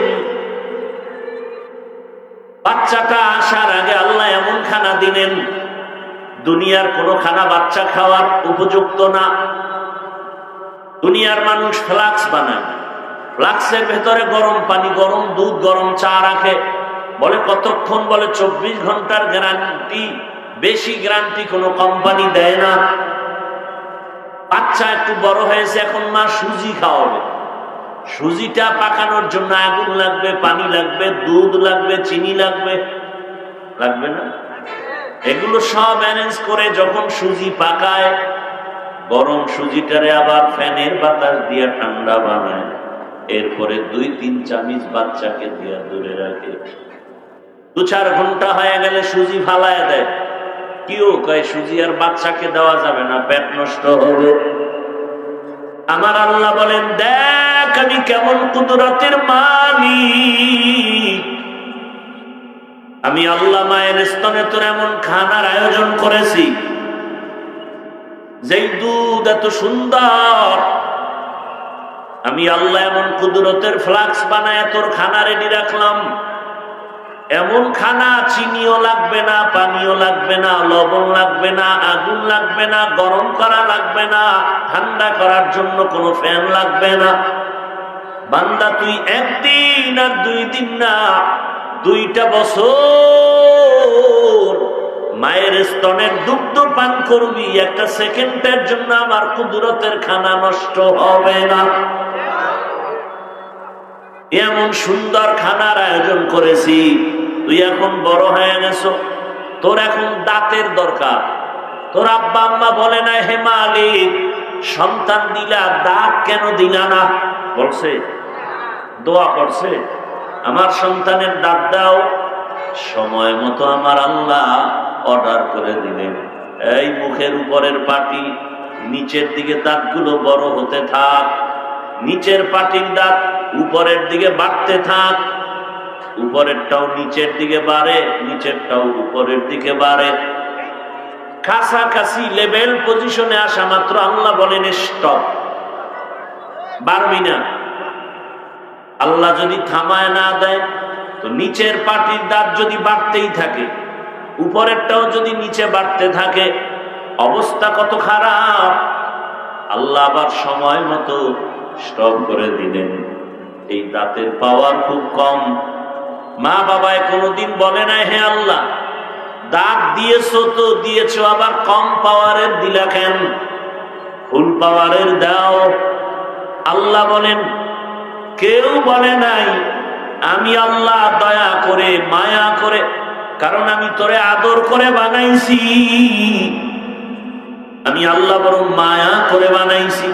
বাচ্চাটা আসার আগে আল্লাহ এমন খানা দিলেন, দুনিয়ার কোনো খানা বাচ্চা খাওয়ার উপযুক্ত না। দুনিয়ার মানুষ ফ্লাক্স বানায়, ফ্লাক্সের ভেতরে গরম পানি, গরম দুধ, গরম চা রাখে, বলে কতক্ষণ, বলে 24 ঘন্টার গ্যারান্টি, বেশি গ্যারান্টি কোনো কোম্পানি দেয় না। বাচ্চা একটু বড় হয়েছে, এখন মা সুজি খাওয়াবে। সুজিটা পাকানোর জন্য আগুন লাগবে, পানি লাগবে, দুধ লাগবে, চিনি লাগবে, লাগবে না? এগুলো সব অ্যারেঞ্জ করে যখন সুজি পাকায়, গরম সুজিটারে আবার ফ্যানের বাতাস দিয়ে ঠান্ডা বানায়, এরপরে 2-3 চামচ বাচ্চাকে দিয়ে দূরে রাখে। 2-4 ঘন্টা হয়ে গেলে সুজি ফালায় দেয়। কেউ কয় সুজি আর বাচ্চাকে দেওয়া যাবে না, পেট নষ্ট হবে। আমার আল্লাহ বলেন, দেখ আমি কেমন কুদরতের মালিক। আমি আল্লাহ মায়ের স্তনে তোর এমন খানার আয়োজন করেছি, যেই দুধ এত সুন্দর। আমি আল্লাহ এমন কুদরতের ফ্লাক্স বানায় তোর খানা রেডি রাখলাম। এমন খানা, চিনিও লাগবে না, পানিও লাগবে না, লবণ লাগবে না, আগুন লাগবে না, গরম করা লাগবে না, ঠান্ডা করার জন্য কোনো ফ্যান লাগবে না। বান্দা তুই 1 দিন আর 2 দিন না, 2টা বছর মায়ের স্তনের দুগ্ধ পান করবি, একটা সেকেন্ডের জন্য আমার কুদরতের খানা নষ্ট হবে না। এমন সুন্দর খানার আয়োজন করেছি, তুই এখন বড় হয়ে গেছো, তোর এখন দাঁতের দরকার। তোর আব্বা আম্মা বলে না, হে মালিক সন্তান দিলা, দাঁত কেন দিলা না? বলছে, দোয়া করছে, আমার সন্তানের দাঁত দাও। সময় মতো আমার আল্লাহ অর্ডার করে দিলেন, এই মুখের উপরের পাটি, নিচের দিকে দাঁতগুলো বড় হতে থাক, নিচের পাটির দাঁত উপরের দিকে বাড়তে থাক, উপরেরটাও নিচের দিকে বাড়ে, নিচেরটাও উপরের দিকে বাড়ে। কাছাকাছি লেভেল পজিশনে আসা মাত্র আল্লাহ বলেন স্টপ, বাড়বি না। আল্লাহ যদি থামায় না দেয় তো নিচের পাটির দাঁত যদি বাড়তেই থাকে, উপরেরটাও যদি নিচে বাড়তে থাকে, অবস্থা কত খারাপ। আল্লাহ আবার সময় মতো স্টপ করে দিলেন। এই দাঁতের পাওয়ার খুব কম। মা বাবায় কোনোদিন বলে না, হে আল্লাহ দাঁত দিয়েছো তো দিয়েছো, আবার কম পাওয়ারের দিলা কেন? ফুল পাওয়ারের দাও। আল্লাহ বলেন, কেউ বলে নাই আমি আল্লাহ দয়া করে মায়া করে, কারণ আমি তোরে আদর করে বানাইছি। আমি আল্লাহ বরং মায়া করে বানাইছি।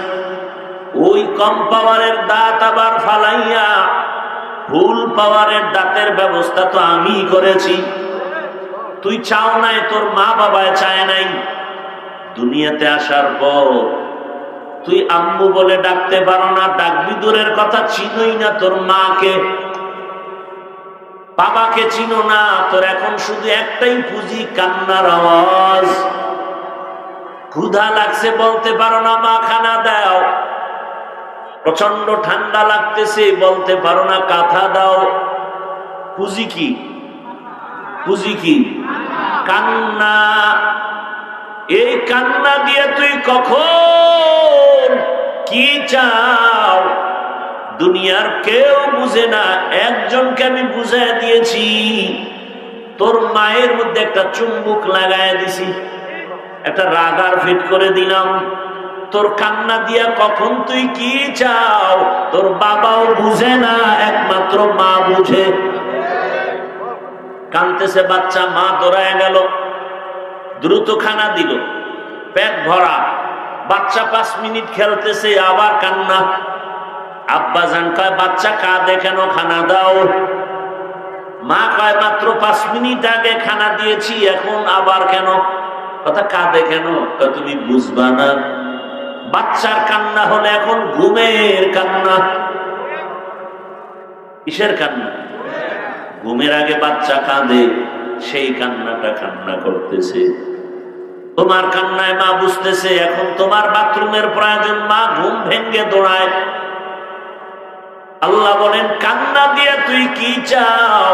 ওই কম পাওয়ারের দাঁত আবার ফালাইয়া ফুল পাওয়ারের দাঁতের ব্যবস্থা তো আমি করেছি। তুই চাও নাই, তোর মা বাবায় চায় নাই। দুনিয়াতে আসার পর তুই আম্মু বলে ডাকতে পারো না, ডাকবি দূরের কথা, চিনোই না তোর মাকে, বাবাকে চিনো না। তোর এখন শুধু একটাই পুঁজি, কান্নার আওয়াজ। ক্ষুধা লাগছে বলতে পারো না, মা খানা দাও। প্রচন্ড ঠান্ডা লাগতেছে বলতে পারো না, কাঁথা দাও। পুঁজি কি? পুঁজি কি? কান্না। এই কান্না দিয়ে তুই কখন কি চাও দুনিয়ার কেউ বুঝে না। একজনকে আমি বুঝাই দিয়েছি, তোর মায়ের মধ্যে একটা চুম্বুক লাগাই দিছি, একটা রাগার ফিট করে দিলাম। তোর কান্না দিয়া কখন তুই কি চাও তোর বাবাও বুঝে না, একমাত্র মা বুঝে। কানতেছে বাচ্চা, মা দৌড়ায় গেল, দ্রুত খানা দিল, পেট ভরা। বাচ্চা 5 মিনিট খেলতেছে, আবার কান্না। আব্বা জান কয়, বাচ্চা কাঁদে কেন, খানা দাও। মা কয়, মাত্র 5 মিনিট আগে খানা দিয়েছি, এখন আবার কেন? কথা, কাঁদে কেন? তুমি বুঝবা না। বাচ্চার কান্না হলে এখন ঘুমের কান্না। কিসের কান্না? ঘুমের আগে বাচ্চা কাঁদে, সেই কান্নাটা কান্না করতেছে। তোমার কান্নায় মা বুঝতেছে এখন তোমার বাথরুমের প্রয়োজন, মা ঘুম ভেঙ্গে দৌড়ায়। আল্লাহ বলেন, কান্না দিয়ে তুই কি চাও?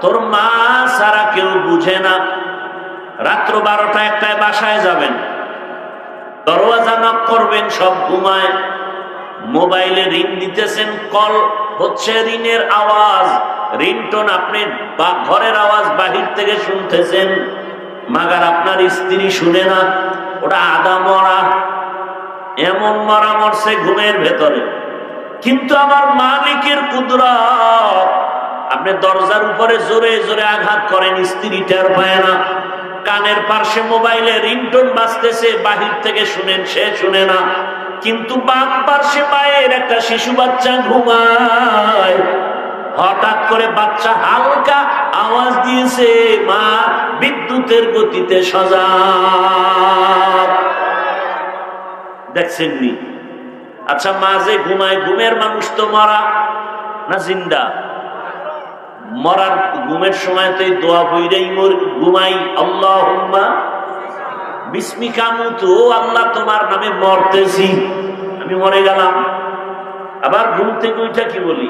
তোর মা সারা কেউ বুঝে না। রাত্র 12টা 1টায় বাসায় যাবেন, দরওয়াজা নক করবেন, সব ঘুমায়। মোবাইলে রিং দিতেছেন, কল হচ্ছে, রিংয়ের আওয়াজ, রিংটোন আপনি ঘরের আওয়াজ বাহির থেকে শুনতেছেন, মাগার আপনার স্ত্রী শুনে না। ওটা আদা মরা, এমন মরা মরছে ঘুমের ভেতরে। কিন্তু আমার মালিকের কুদরত, আপনি দরজার উপরে জোরে জোরে আঘাত করেন, স্ত্রী টের পায় না। কানের পাশে মোবাইলে রিংটোন বাজতেছে, বাহির থেকে শুনেন, সে শুনে না। কিন্তু বাম পাশে মায়ের একটা শিশু বাচ্চা ঘুমায়। হঠাৎ করে বাচ্চা হালকা আওয়াজ দিয়েছে, মা বিদ্যুতের গতিতে সজাগ। দেখছেন নি? আচ্ছা, মা যে ঘুমায়, ঘুমের মানুষ তো মরা না জিন্দা? মরার ঘুমের সময় তো এই দোয়া বইরাই ঘুমাই, আল্লাহুম্মা বিসমিকা মুতু, আল্লাহ তোমার নামে মরতেছি, আমি মরে গেলাম। আবার ঘুম থেকে উঠা কি বলি?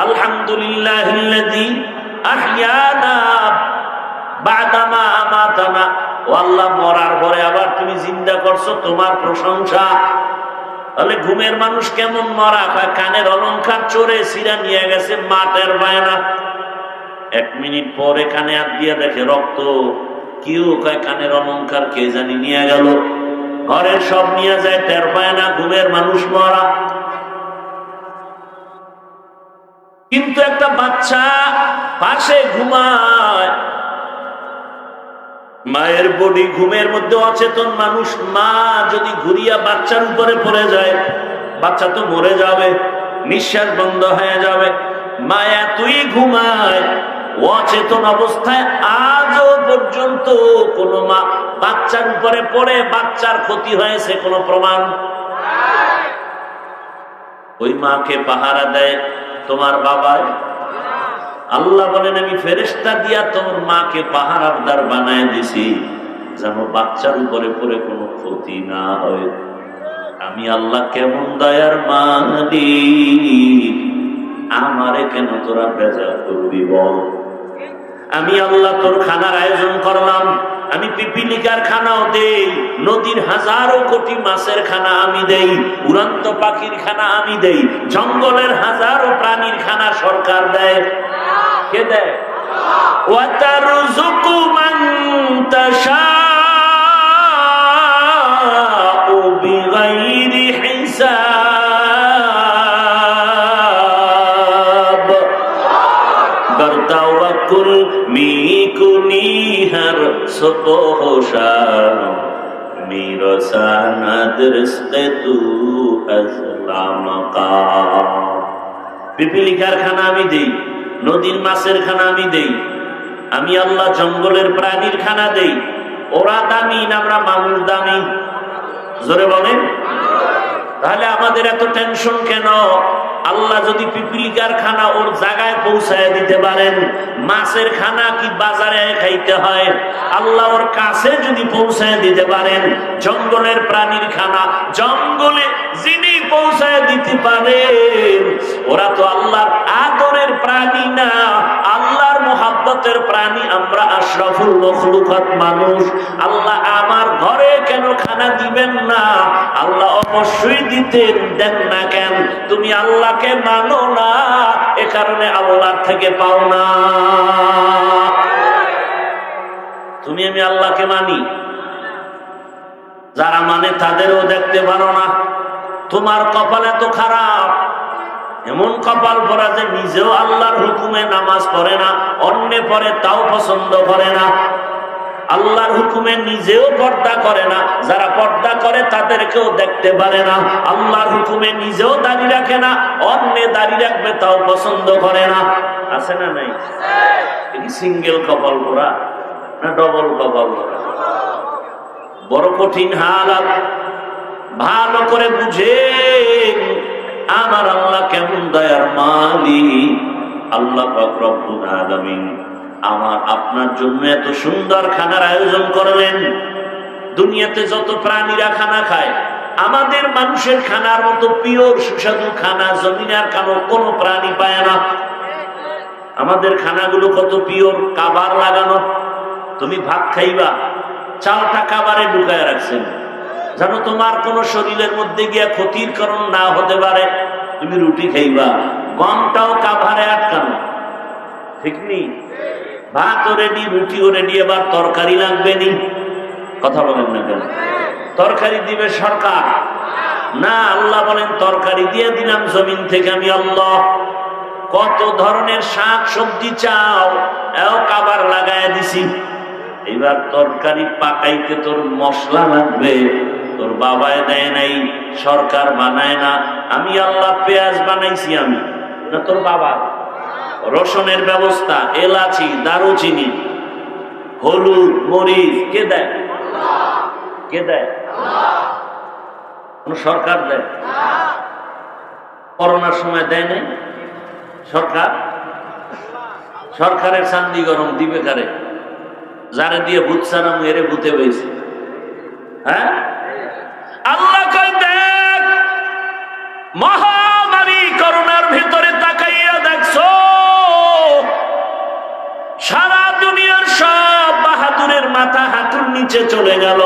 আলহামদুলিল্লাহিল্লাযী আহইয়ানা বা'দা মা আমাতানা। ও আল্লাহ, মরার পরে আবার তুমি জিন্দা করছো, তোমার প্রশংসা। তাহলে ঘুমের মানুষ কেমন মরা? কানের অলংকার চোরে সিরা নিয়ে গেছে, মা টের পায় না। 1 মিনিট পরে কানে হাত দিয়ে দেখে রক্ত। কেউ কয় কানের অলংকার কে জানি নিয়ে গেল, ঘরের সব নিয়ে যায়, টের পায় না, ঘুমের মানুষ মরা। কিন্তু একটা বাচ্চা পাশে ঘুমায়, মায়ের বডি ঘুমের মধ্যে অচেতন মানুষ, মা যদি ঘুরিয়া বাচ্চার উপরে পড়ে যায়, বাচ্চা তো মরে যাবে, নিঃশ্বাস বন্ধ হয়ে যাবে। মা এতই ঘুমায় অচেতন অবস্থায়, আজও পর্যন্ত কোন মা বাচ্চার উপরে পড়ে বাচ্চার ক্ষতি হয়েছে কোন প্রমাণ? ওই মাকে পাহারা দেয় তোমার বাবায়। আল্লাহ বলেন আমি ফেরেশতা দিয়া তোমার মাকে পাহারাদার বানায় দিছি, যেন বাচ্চার উপরে পড়ে কোনো ক্ষতি না হয়। আমি আল্লাহ কেমন দয়ার মালিক, আমারে কেন তোরা বেজার করবি বল? আমি আল্লাহ তোর খানার আয়োজন করলাম, আমি পিপিলিকার খানাও দেই, নদীর হাজারো কোটি মাছের খানা আমি দেই, উড়ন্ত পাখির খানা আমি দেই, জঙ্গলের হাজারো প্রাণীর খানা সরকার দেয়। কে দেয়? ওয়াতারযুকু মান তাশাউ বিগাইরি হিসাব। বরতাওয়াক্কুল মিকুনি হর সুবহ শাম, মিরসানাদ রিজকে তু আসলামকা। পিপিলিকার খানা আমি দেই, নদীর মাছের খানা আমি দেই, আমি আল্লাহ জঙ্গলের প্রাণীর খানা দেই। ওরা দামি না আমরা মানুষ দামি? জোরে বলেন। তাহলে আমাদের এত টেনশন কেন? আল্লাহ যদি পিপিলিকার খানা ওর জায়গায় পৌঁছায় দিতে পারেন, মাছের খানা কি বাজারে খাইতে হয়? আল্লাহ ওর কাছে যদি পৌঁছায় দিতে পারেন, জঙ্গলের প্রাণীর খানা জঙ্গলে যিনি পৌঁছায় দিতে পারেন, ওরা তো আল্লাহর আদরের প্রাণী না, আল্লাহর মোহাব্বতের প্রাণী। আমরা আশরাফুল মখলুকাত মানুষ, আল্লাহ আমার ঘরে কেন খানা দিবেন না? আল্লাহ অবশ্যই দিতেন, দেন না কেন? তুমি আল্লাহকে মানো না, এ কারণে আল্লাহর থেকে পাও না। তুমি আমি আল্লাহকে মানি, যারা মানে তাদেরও দেখতে পারো না। তোমার কপাল এত খারাপ, এমন কপাল পরা যে নিজেও আল্লাহর হুকুমে নামাজ পড়ে না, অন্য পড়ে তাও পছন্দ করে না। আল্লাহর হুকুমে নিজেও পর্দা করে না, যারা পর্দা করে তাদেরকেও দেখতে পারে না। আল্লাহর হুকুমে নিজেও দাঁড়িয়ে রাখে না, অন্য দাঁড়িয়ে রাখবে তাও পছন্দ করে না। আছে না নাই? সিঙ্গেল কপাল পোড়া না ডবল কপাল পোড়া? বড় কঠিন হালাত। ভালো করে বুঝে আমার আল্লাহ কেমন দয়ার মালিক। আল্লাহ পাক রব্বুল আলামিন আমার আপনার জন্য এত সুন্দর খানার আয়োজন করলেন। দুনিয়াতে যত প্রাণীরা খানা খায়, আমাদের মানুষের খানার মতো পিওর সুস্বাদু খানা জমিনের কোনো প্রাণী পায় না। আমাদের খানাগুলো কত পিওর, কাবার লাগানো। তুমি ভাত খাইবা, চালটা কাবারে ঢুকায় রাখছেন, জানো তোমার কোন শরীরের মধ্যে গিয়া ক্ষতির কারণ না হতে পারে। তুমি রুটি খাইবা, গমটাও কাভারে আটকানো, ঠিক নেই? ভাতও রেডি, রুটিও রেডি, এবার তরকারি লাগবে নি? কথা বলেন না কেন? তরকারি দিবে সরকার না, আল্লাহ বলেন তরকারি দিয়ে দিলাম জমিন থেকে আমি আল্লাহ। কত ধরনের শাক সবজি চাও, এও কাবার লাগায় দিছি। এবার তরকারি পাকাইতে তোর মশলা লাগবে, তোর বাবায় দেয় নাই, সরকার বানায় না, আমি আল্লাহ পেঁয়াজ বানাইছি আমি না তোর বাবা। রসুনের ব্যবস্থা, এলাচি, দারুচিনি, হলুদ, মরিচ কে দেয়? কে দেয়? কোন সরকার দেয়? করোনার সময় দেয় নাই সরকার? সরকারের চান্দি গরম দিবে কারে? যারে দিয়ে ভূত সারাম এরে ভূতে হয়েছে। হ্যাঁ, আল্লাহ কই দেখ, মহামারী করোনার ভিতরে তাকাইয়া দেখছো, সারা দুনিয়ার সব বাহাদুরের মাথা হাঁটুর নিচে চলে গেল।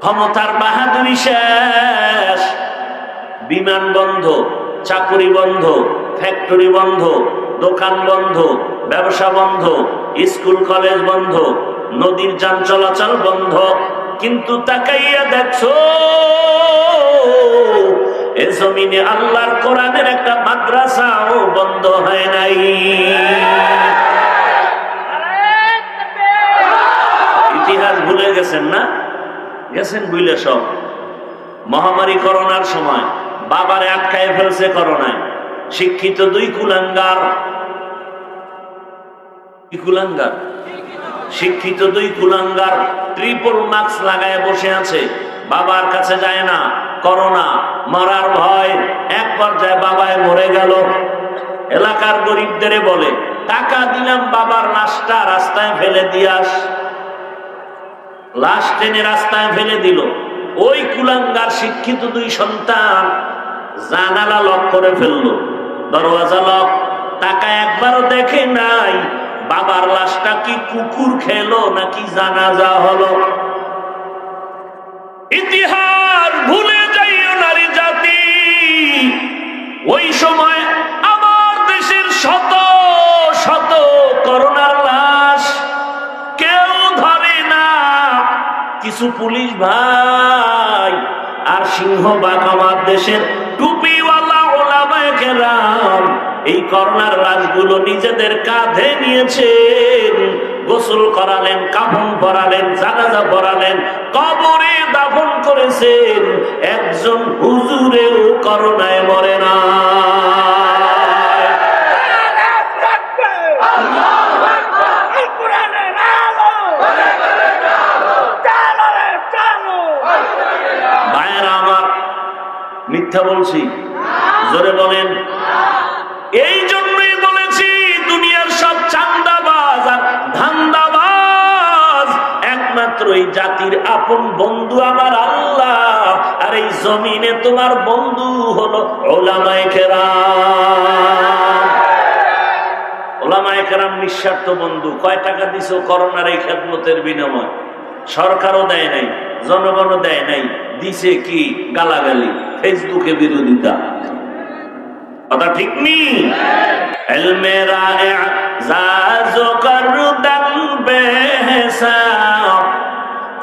ক্ষমতার বাহাদুরি শেষ, বিমান বন্ধ, চাকুরি বন্ধ, ফ্যাক্টরি বন্ধ, দোকান বন্ধ, ব্যবসা বন্ধ, স্কুল কলেজ বন্ধ, নদীর যান চলাচল বন্ধ, কিন্তু তাকাইয়া দেখছো এ জমিনে আল্লাহর কোরআনের একটা মাদ্রাসাও বন্ধ হয় নাই। ইতিহাস ভুলে গেছেন না? গেছেন ভুলে সব। মহামারী করোনার সময় বাবারে আটকায় ফেলছে করোনায়, শিক্ষিত দুই কুলাঙ্গার, শিক্ষিত দুই কুলাঙ্গার ট্রিপল মাস্ক লাগায় বসে আছে, বাবার কাছে যায় না, করোনা, মরার ভয়। এক পর্যায়ে বাবায় মরে গেল। এলাকার গরিবদের বলে টাকা দিলাম বাবার লাশটা রাস্তায় ফেলে দিয়াস। লাশ টেনে রাস্তায় ফেলে দিল। ওই কুলাঙ্গার শিক্ষিত দুই সন্তান জানালা লক করে ফেললো, দরওয়াজা লক, টাকা একবারও দেখে নাই বাবার লাশটা কি কুকুর খেলো নাকি জানাজা হলো। ইতিহাস ভুলে যাইও নারী জাতি। ওই সময় আমার দেশের শত শত করোনার লাশ কেউ ধরে না। কিছু পুলিশ ভাই আর সিংহবাগ আমার দেশের টুপিওয়ালা ওলামায়ে কেরাম এই করোনার লাশগুলো নিজেদের কাঁধে নিয়েছেন, গোসল করালেন, কাফন পরালেন, জানাজা পরালেন, কবরে দাফন করেছেন। একজন হুজুরেও করোনায় মরে না। ভাইয়েরা আমার, মিথ্যা বলছি? জোরে বলেন। এই জন্যই বলেছি দুনিয়ার সব চাঁদাবাজ আর ধান্দাবাজ, একমাত্র এই জাতির আপন বন্ধু আমার আল্লাহ, আর এই জমিনে তোমার বন্ধু হলো ওলামায়ে কেরাম। ওলামায়ে কেরাম নিঃস্বার্থ বন্ধু। কয় টাকা দিছো করোনার এই খেদমতের বিনিময়? সরকারও দেয় নাই, জনগণও দেয় নাই, দিছে কি? গালাগালি, ফেসবুকে বিরোধিতা। কথা ঠিক নেই? এলমেরা এজাজো করদান বেহিসাব,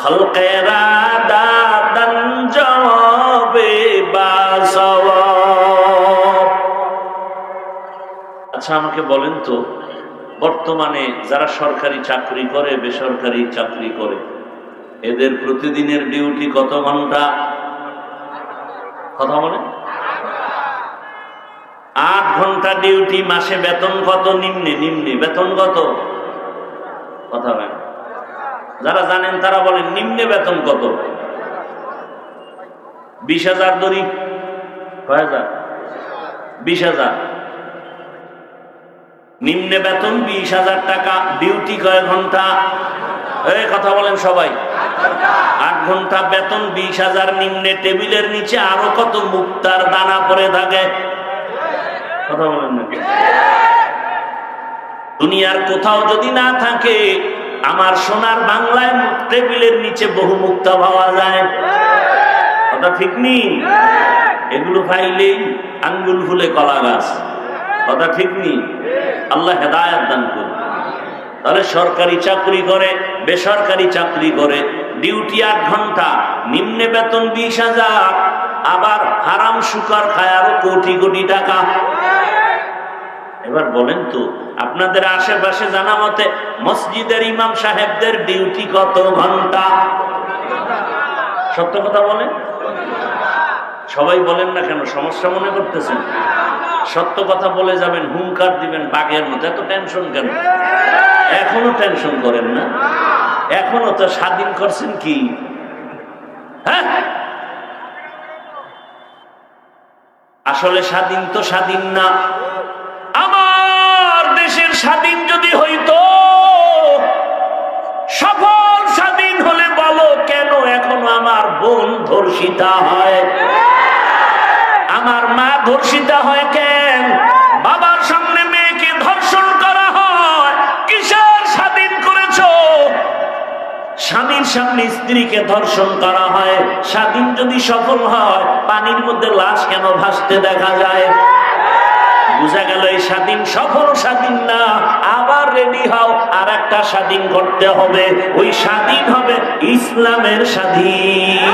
খলকেরা দাদান জবাবে বাসওয়াব। আচ্ছা আমাকে বলেন তো, বর্তমানে যারা সরকারি চাকরি করে, বেসরকারি চাকরি করে, এদের প্রতিদিনের ডিউটি কত ঘন্টা? কথা বলেন। 8 ঘন্টা ডিউটি, মাসে বেতন কত? নিম্নে নিম্নে বেতন কত? কথা বলেন। যারা জানেন তারা বলেন নিম্নে বেতন কত? 20,000 ধরি। কয় হাজার? 20,000। নিম্নে বেতন 20,000 টাকা। ডিউটি কয় ঘন্টা? এই কথা বলেন সবাই। 8 ঘন্টা বেতন, 20,000 নিম্নে। টেবিলের নিচে আরো কত মুক্তার দানা পড়ে থাকে। কথা বলেন না? দুনিয়ার কোথাও যদি না থাকে, আমার সোনার বাংলায় টেবিলের নিচে বহু মুক্তা পাওয়া যায়। কথা ঠিক নেই? এগুলো পাইলেই আঙ্গুল ফুলে কলা গাছ। কথা ঠিক নেই? আল্লাহ হেদায়েত দান করুন। তাহলে সরকারি চাকরি করে, বেসরকারি চাকরি করে, ডিউটি 8 ঘন্টা, নিম্নে বেতন 20,000, আবার হারাম শুকর খায় আরো কোটি কোটি টাকা। এবার বলেন তো, আপনাদের আশেপাশে জানা মতে মসজিদের ইমাম সাহেবদের ডিউটি কত ঘন্টা? সত্য কথা বলেন। সবাই বলেন না কেন? সমস্যা মনে করতেছেন? সত্য কথা বলে যাবেন, হুঙ্কার দিবেন বাঘের মতো। এত টেনশন কেন? এখনো টেনশন করেন না? এখনো তো স্বাধীন করছেন কি? হ্যাঁ, আসলে স্বাধীন তো স্বাধীন না। আমার দেশের স্বাধীন যদি হইতো, সফল স্বাধীন হলে বলো কেন এখনো আমার বোন ধর্ষিতা হয়, আমার মা ধর্ষিতা হয়? কেন বাবার সামনে মেয়েকে ধর্ষণ করা হয়? কিসের স্বাধীন করেছো? স্বামীর সামনে স্ত্রীকে ধর্ষণ করা হয়। স্বাধীন যদি সফল হয়, পানির মধ্যে লাশ কেন ভাসতে দেখা যায়? বুঝা গেল এই স্বাধীন সফল স্বাধীন না, আবার রেডি হও, আর একটা স্বাধীন করতে হবে। ওই স্বাধীন হবে ইসলামের স্বাধীন।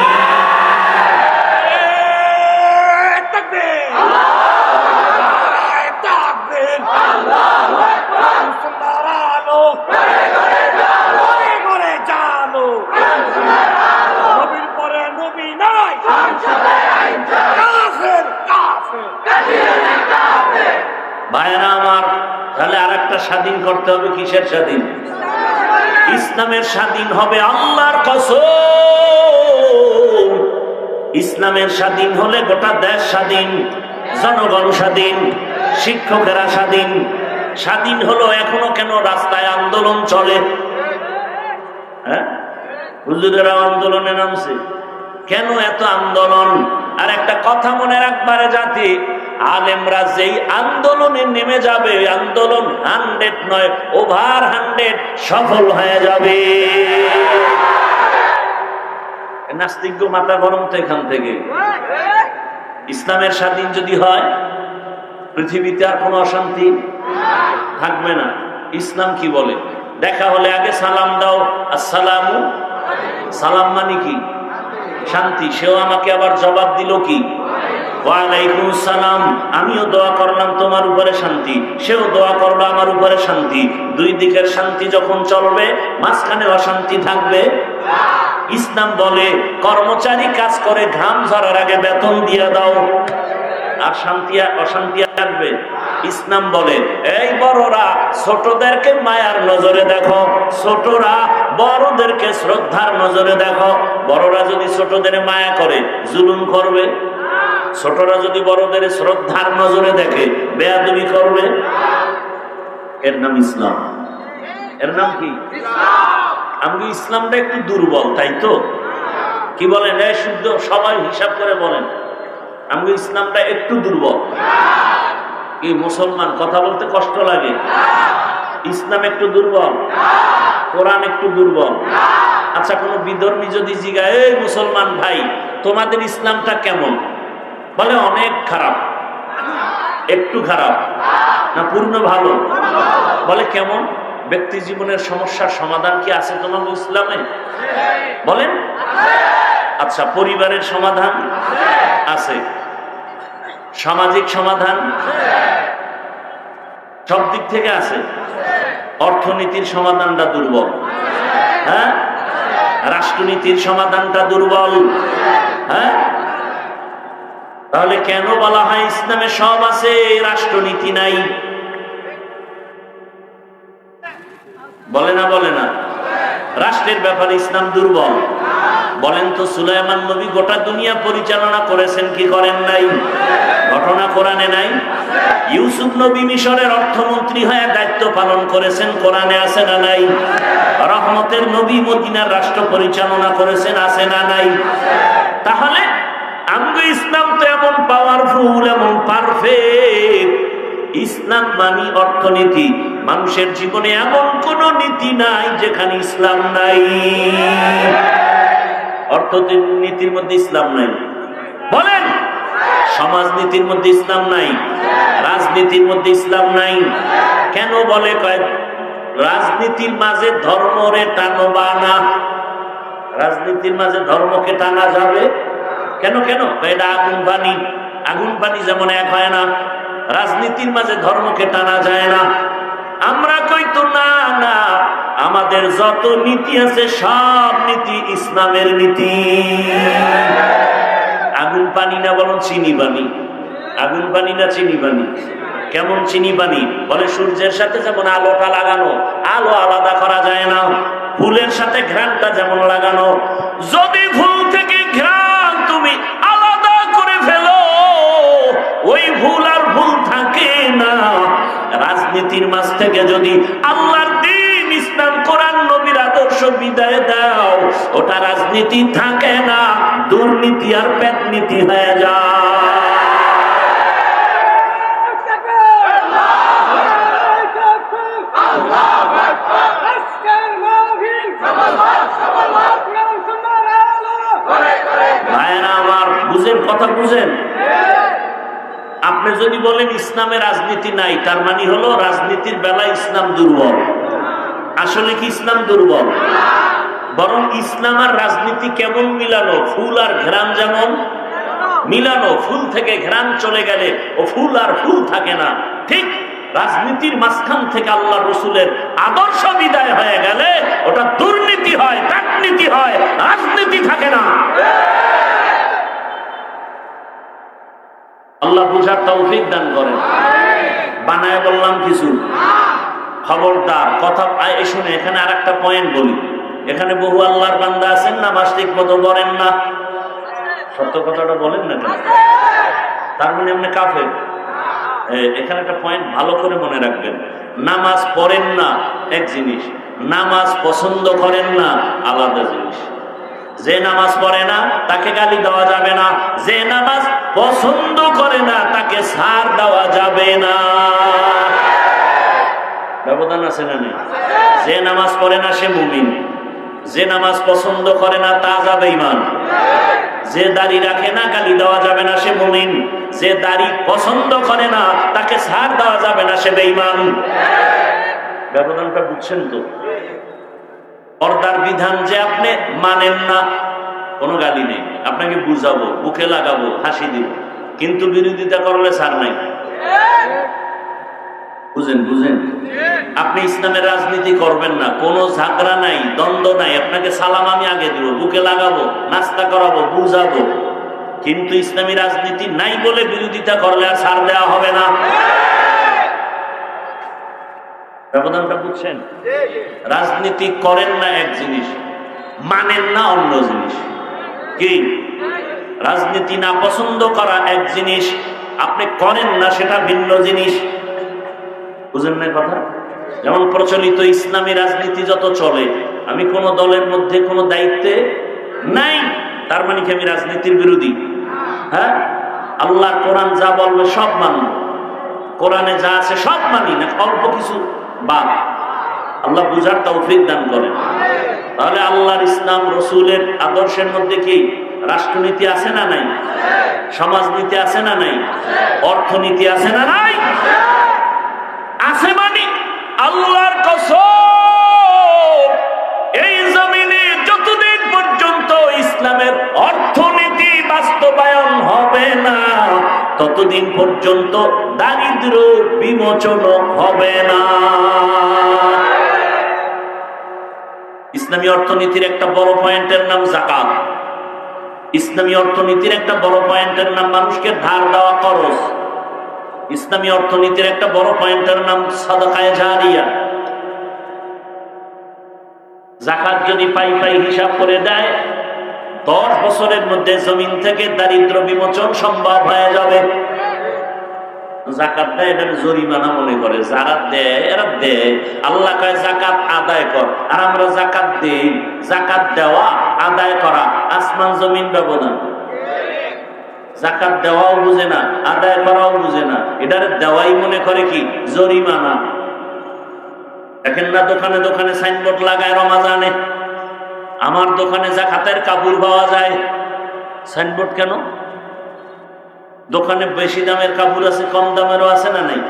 ভাইরা আমার, তাহলে আর একটা স্বাধীন করতে হবে। কিসের স্বাধীন? ইসলামের স্বাধীন হবে। আল্লাহর কসম, ইসলামের স্বাধীন হলে গোটা দেশ স্বাধীন, জনগণ স্বাধীন, শিক্ষকেরা স্বাধীন। স্বাধীন হলো এখনো কেন রাস্তায় আন্দোলন চলে? হ্যাঁ, হুজুরেরা আন্দোলনে নামছে কেন? এত আন্দোলন। আর একটা কথা মনে রাখবারে জাতি, আলেমরা যেই আন্দোলনে নেমে যাবে, আন্দোলন 100 নয়, ওভার 100 সফল হয়ে যাবে। নাস্তিক মাথা গরম তো এখান থেকে। ইসলামের স্বাধীন যদি হয়, পৃথিবীতে আর কোনো অশান্তি থাকবে না। ইসলাম কি বলে? দেখা হলে আগে সালাম দাও, আসসালামু। সালাম মানে কি? শান্তি। সেও আমাকে আবার জবাব দিল কি? ওয়ালাইকুম সালাম। আমিও দোয়া করলাম তোমার উপরে শান্তি, সেও দোয়া করলো আমার উপরে শান্তি। দুই দিকের শান্তি যখন চলবে, মাঝখানে অশান্তি থাকবে? ইসলাম বলে কর্মচারী কাজ করে ঘাম ঝরার আগে বেতন দিয়ে দাও, আর শান্তি অশান্তি আসবে? ইসলাম বলে এই বড়রা ছোটদেরকে মায়ার নজরে দেখো, ছোটরা বড়দেরকে শ্রদ্ধার নজরে দেখো। বড়রা যদি ছোটদের মায়া করে, জুলুম করবে? ছোটরা যদি বড়দের শ্রদ্ধার নজরে দেখে, বেয়াদবি করবে? এর নাম ইসলাম। এর নাম কি? আমি ইসলামটা একটু দুর্বল, তাই তো? কি বলেন? এই শুদ্ধ সবাই হিসাব করে বলেন, আমি ইসলামটা একটু দুর্বল। কি মুসলমান কথা বলতে কষ্ট লাগে? ইসলাম একটু দুর্বল, কোরআন একটু দুর্বল। আচ্ছা, কোন বিধর্মী যদি জিজ্ঞাসা, এই মুসলমান ভাই তোমাদের ইসলামটা কেমন? বলে অনেক খারাপ। একটু খারাপ না পূর্ণ ভালো? বলে কেমন? ব্যক্তি জীবনের সমস্যার সমাধান কি আছে তোমার ইসলামে? বলেন। আচ্ছা, পরিবারের সমাধান আছে, সামাজিক সমাধান সব দিক থেকে আছে। অর্থনীতির সমাধানটা দুর্বল, হ্যাঁ। রাষ্ট্রনীতির সমাধানটা দুর্বল, হ্যাঁ। তাহলে কেন বলা হয় ইসলামে সব আছে, রাষ্ট্রনীতি নাই? বলে না? বলে না? রাষ্ট্রের ব্যাপারে ইসলাম দুর্বল। বলেন তো, সুলাইমান নবী গোটা দুনিয়া পরিচালনা করেছেন কি করেন নাই? ঘটনা কোরআনে নাই? ইউসুফ নবী মিশরের অর্থমন্ত্রী হয়ে দায়িত্ব পালন করেছেন, কোরআনে আছে না নাই? রহমতের নবী মদিনার রাষ্ট্র পরিচালনা করেছেন, আছে না নাই? তাহলে আমগো ইসলাম তো এমন পাওয়ারফুল, এমন পারফেক্ট। ইসলাম মানে অর্থনীতি। মানুষের জীবনে এমন কোন নীতি নাই যেখানে ইসলাম নাই। অর্থনীতির মধ্যে ইসলাম নাই? বলেন। সমাজনীতির মধ্যে ইসলাম নাই? রাজনীতির মধ্যে ইসলাম নাই? কেন বলে? কয় রাজনীতির মাঝে ধর্মরে টানবা না। রাজনীতির মাঝে ধর্মকে টানা যাবে কেন? কেন? এটা আগুন পানি। আগুন পানি যেমন এক হয় না, রাজনীতির মাঝে ধর্মকে টানা যায় না। আমরা কই তো না না, আমাদের যত নীতি আছে সব নীতি ইসলামের নীতি। আগুন পানি না, বলুন চিনি পানি। আগুন পানি না চিনি পানি? কেমন চিনি পানি? বলে সূর্যের সাথে যেমন আলোটা লাগানো, আলো আলাদা করা যায় না। ফুলের সাথে ঘ্রাণটা যেমন লাগানো, যদি ফুল থেকে ঘ্রাণ তুমি আলাদা করে ফেলো, ওই ভুল আর ভুল থাকে না। রাজনীতির মাঝ থেকে যদি আল্লাহর দ্বীন, ইসলাম, কোরআন, নবীর আদর্শ বিদায় দাও, ওটা রাজনীতি থাকে না, দুর্নীতি আর পেটনীতি হয়ে যায়। ভাইয়েরা আমার, বুঝেন কথা? বুঝেন? আপনি যদি বলেন ইসলামে রাজনীতি নাই, তার মানে হলো রাজনীতির বেলায় ইসলাম দুর্বল। আসলে কি ইসলাম দুর্বল? বরং ইসলাম আর রাজনীতি কেমন মিলানো, ফুল আর ঘ্রাণ যেমন মিলানো, ফুল থেকে ঘ্রাণ চলে গেলে ও ফুল আর ফুল থাকে না, ঠিক রাজনীতির মাঝখান থেকে আল্লাহ রসুলের আদর্শ বিদায় হয়ে গেলে ওটা দুর্নীতি হয়, কূটনীতি হয়, রাজনীতি থাকে না। আল্লাহ বুঝার তৌফিক দান করেন। বানায় বললাম কিছু, খবরদার কথা শুনে। এখানে আর একটা পয়েন্ট বলি, এখানে বহু আল্লাহর বান্দা আছেন নামাজ ঠিক মতো পড়েন না, সত্য কথাটা বলেন না কেন? তার মানে আপনি কাফের। এখানে একটা পয়েন্ট ভালো করে মনে রাখবেন, নামাজ পড়েন না এক জিনিস, নামাজ পছন্দ করেন না আলাদা জিনিস। যে নামাজ পড়ে না তাকে গালি দেওয়া যাবে না, যে নামাজ পছন্দ করে না তাকে ছাড় দেওয়া যাবে না। ব্যবধান আছে না নেই? যে নামাজ পড়ে না সে মুমিন, যে নামাজ পছন্দ করে না তা যাবে ঈমান। যে দাড়ি রাখে না গালি দেওয়া যাবে না সে মুমিন, যে দাড়ি পছন্দ করে না তাকে ছাড় দেওয়া যাবে না সে বেঈমান। ব্যবধানটা বুঝছেন তো? পর্দার বিধান যে আপনি মানেন না, কোনো গালি নেই, আপনাকে বুঝাবো, বুকে লাগাবো, হাসি দিব, কিন্তু বিরোধিতা করলে ছাড় নাই। বুঝেন বুঝেন? আপনি ইসলামের রাজনীতি করবেন না, কোনো ঝগড়া নাই, দ্বন্দ্ব নাই, আপনাকে সালাম আমি আগে দিব, বুকে লাগাবো, নাস্তা করাবো, বুঝাবো, কিন্তু ইসলামী রাজনীতি নাই বলে বিরোধিতা করলে আর ছাড় দেওয়া হবে না। ব্যবধানটা বুঝছেন? রাজনীতি করেন না এক জিনিস, মানেন না অন্য জিনিস। কি? রাজনীতি না পছন্দ করা এক জিনিস, আপনি করেন না সেটা ভিন্ন জিনিস। বুঝেন না কথা? যেমন প্রচলিত ইসলামী রাজনীতি যত চলে, আমি কোন দলের মধ্যে কোন দায়িত্বে নাই, তার মানে কি আমি রাজনীতির বিরোধী? হ্যাঁ, আল্লাহ কোরআন যা বলবে সব মানব, কোরআনে যা আছে সব মানি না, অল্প কিছু বাদ। আল্লাহ বুঝার তৌফিক দান করেন। তাহলে আল্লাহর ইসলাম রসুলের আদর্শের মধ্যে কি রাষ্ট্রনীতি আছে না নাই? সমাজনীতি আছে না নাই? অর্থনীতি আছে না নাই? আছে। মানে আল্লাহর কসম, এই জমিনে যতদিন পর্যন্ত ইসলামের অর্থনীতি বাস্তবায়ন হবে না, ততদিন পর্যন্ত দারিদ্র বিমোচন হবে না। ইসলামী অর্থনীতির একটা বড় পয়েন্টের নাম যাকাত। ইসলামী অর্থনীতির একটা বড় পয়েন্টের নাম মানুষকে ধার দেওয়া খরচ। ইসলামী অর্থনীতির একটা বড় পয়েন্টের নাম সাদাকায়ে জারিয়া। যাকাত যদি পাই পাই হিসাব করে দেয়, 10 বছরের মধ্যে জমিন থেকে দারিদ্র বিমোচন সম্ভব হয়ে যাবে। যাকাত দেয় এটা জরিমানা মনে করে, যারা দেয় এরা দেয়। আল্লাহ কয় যাকাত আদায় কর, আর আমরা যাকাত দেই। যাকাত দেওয়া আদায় করা আসমান জমিন ব্যবধান। যাকাত দেওয়াও বুঝে না, আদায় করাও বুঝে না, এটারে দেওয়াই মনে করে কি জরিমানা। দেখেন না দোকানে দোকানে সাইনবোর্ড লাগায় রমাজানে, আমার দোকানে যাকাতের কাপড় পাওয়া যায়। সাইনবোর্ড কেন? দোকানে বেশি দামের কাপড় আছে, কম দামেরও আছে না নাই?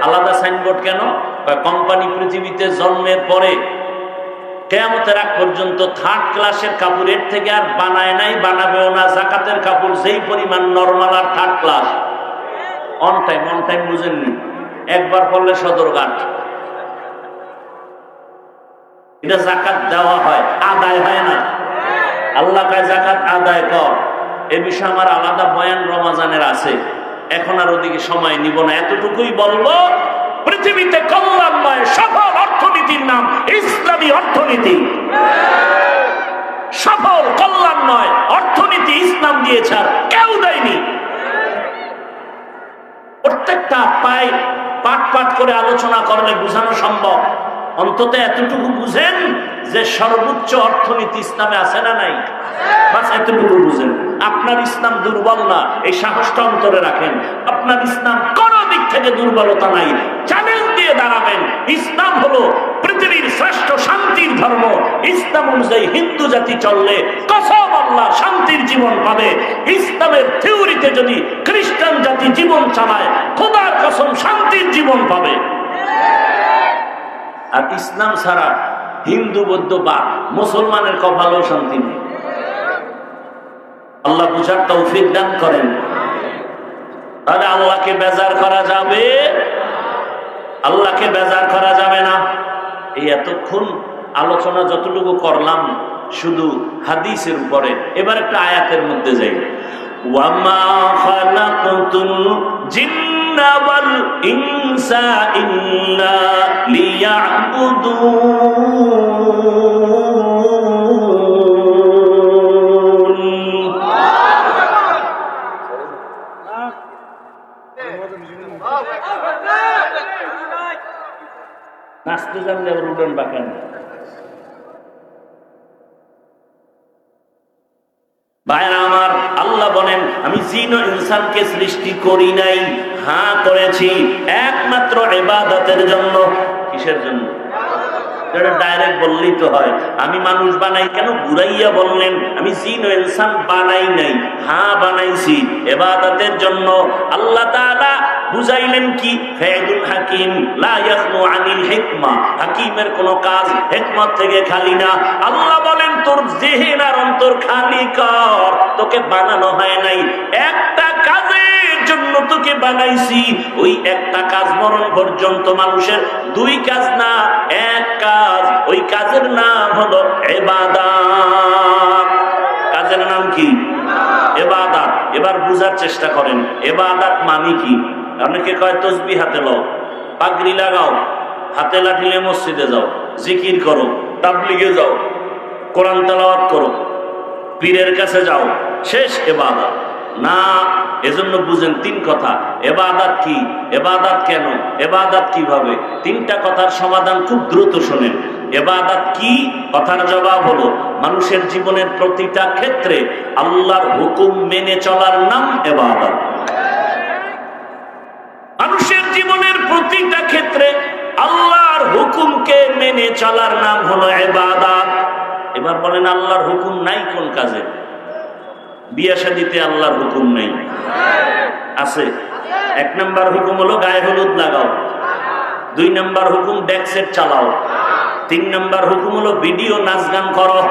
আলাদা সাইনবোর্ড কেন? কোম্পানি পৃথিবীতে জন্মের পরে কিয়ামতের আগ পর্যন্ত 3rd ক্লাসের কাপড়ের থেকে আর বানায় নাই, বানাবেও না। যাকাতের কাপড় যেই পরিমাণ নরমাল আর 3rd ক্লাস। অন টাইম বুঝেননি? একবার পড়লে সদরঘাট। এটা যাকাত দেওয়া হয়, আদায় হয় না। আল্লাহ কয় যাকাত আদায় কর। এ বিষয়ে আমার আলাদা বয়ান রমাজানের আছে, এখন আর ওদিকে সময় নিব না। এতটুকুই বলবো, পৃথিবীতে কল্যাণময় সফল অর্থনীতির নাম ইসলামী অর্থনীতি। সফল কল্যাণময় অর্থনীতি ইসলাম দিয়েছে, আর কেউ দেয়নি। প্রত্যেকটা পায় পাট পাট করে আলোচনা করলে বোঝানো সম্ভব। অন্তত এতটুকু বুঝেন যে সর্বোচ্চ অর্থনীতি ইসলামে আছে না নাই? বাস এতটুকু বুঝেন। আপনার ইসলাম দুর্বল না, এই সাহসটা অন্তরে রাখেন। আপনার ইসলাম কোন দিক থেকে দুর্বলতা নাই। চ্যালেঞ্জ দিয়ে দাঁড়াবেন। ইসলাম হলো পৃথিবীর শ্রেষ্ঠ শান্তির ধর্ম ইসলাম অনুযায়ী হিন্দু জাতি চললে কসম আল্লাহ শান্তির জীবন পাবে। ইসলামের থিওরিতে যদি খ্রিস্টান জাতি জীবন চালায় খোদার কসম শান্তির জীবন পাবে। আর ইসলাম ছাড়া হিন্দু বৌদ্ধ বা মুসলমানের কপালেও শান্তি নেই। আল্লাহ বুঝার তৌফিক দান করেন। তাহলে আল্লাহকে বেজার করা যাবে? আল্লাহকে বেজার করা যাবে না। এই এতক্ষণ আলোচনা যতটুকু করলাম শুধু হাদিসের উপরে, এবার একটা আয়াতের মধ্যে যাই। ওয়ামা খালাকতুল জিন্না ওয়াল ইনসা ইল্লা লিয়াবুদুন। নাচতে জানলে আবার উডন বাঁকান। ভাইরা আমার, আল্লাহ বলেন আমি জিন ও ইনসানকে সৃষ্টি করি নাই, হ্যাঁ করেছি একমাত্র ইবাদতের জন্য। কিসের জন্য? ডাইরেক্ট বললেই তো হয়। আমি মানুষ বানাই কেন ঘুরাইয়া বললেন? আমি জিন ও ইনসান বানাই নাই, হ্যাঁ বানাইছি ইবাদতের জন্য। আল্লাহ তাআলা বুঝাইলেন কি? ফাইলুল হাকিম লা ইয়াখনু আনিল হিকমা, হাকিমের কোন কাজ হিকমত থেকে খালি না। আল্লাহ বলেন তোর জিহ্ন আর অন্তর খালি কর, তোকে বানানো হয় নাই একটা কাজের জন্য, তোকে বানাইছি। ওই একটা কাজ মরণ পর্যন্ত মানুষের দুই কাজ না এক কাজ, ওই কাজের নাম হলো ইবাদত। কাজের নাম কি? ইবাদত। এবার বুঝার চেষ্টা করেন ইবাদত মানে কি। অনেকে কয় তসবিহ হাতে লও, পাগড়ি লাগাও, হাতে লাঠিলে মসজিদে যাও, জিকির করো, তাবলিগে যাও, কোরআন তেলাওয়াত করো, পীরের কাছে যাও, শেষ ইবাদত না। এজন্য বুঝেন তিন কথা। ইবাদত কি? ইবাদত কেন? ইবাদত কিভাবে? তিনটা কথার সমাধান খুব দ্রুত শোনেন। ইবাদত কি? কথার জবাব হলো মানুষের জীবনের প্রতিটা ক্ষেত্রে আল্লাহর হুকুম মেনে চলার নাম ইবাদত। মানুষের জীবনের প্রতিটা ক্ষেত্রে আল্লাহর হুকুমকে মেনে চলার নাম হলো ইবাদত। এবার বলেন আল্লাহর হুকুম নাই কোন কাজে? বিয়ে শাদীতে আল্লাহর হুকুম নাই? আছে। এক নাম্বার হুকুম হলো গায়ে হলুদ লাগাও, দুই নাম্বার হুকুম ডেক সেট চালাও, তিন নাম্বার হুকুম হলো ভিডিও নাচ গান করো।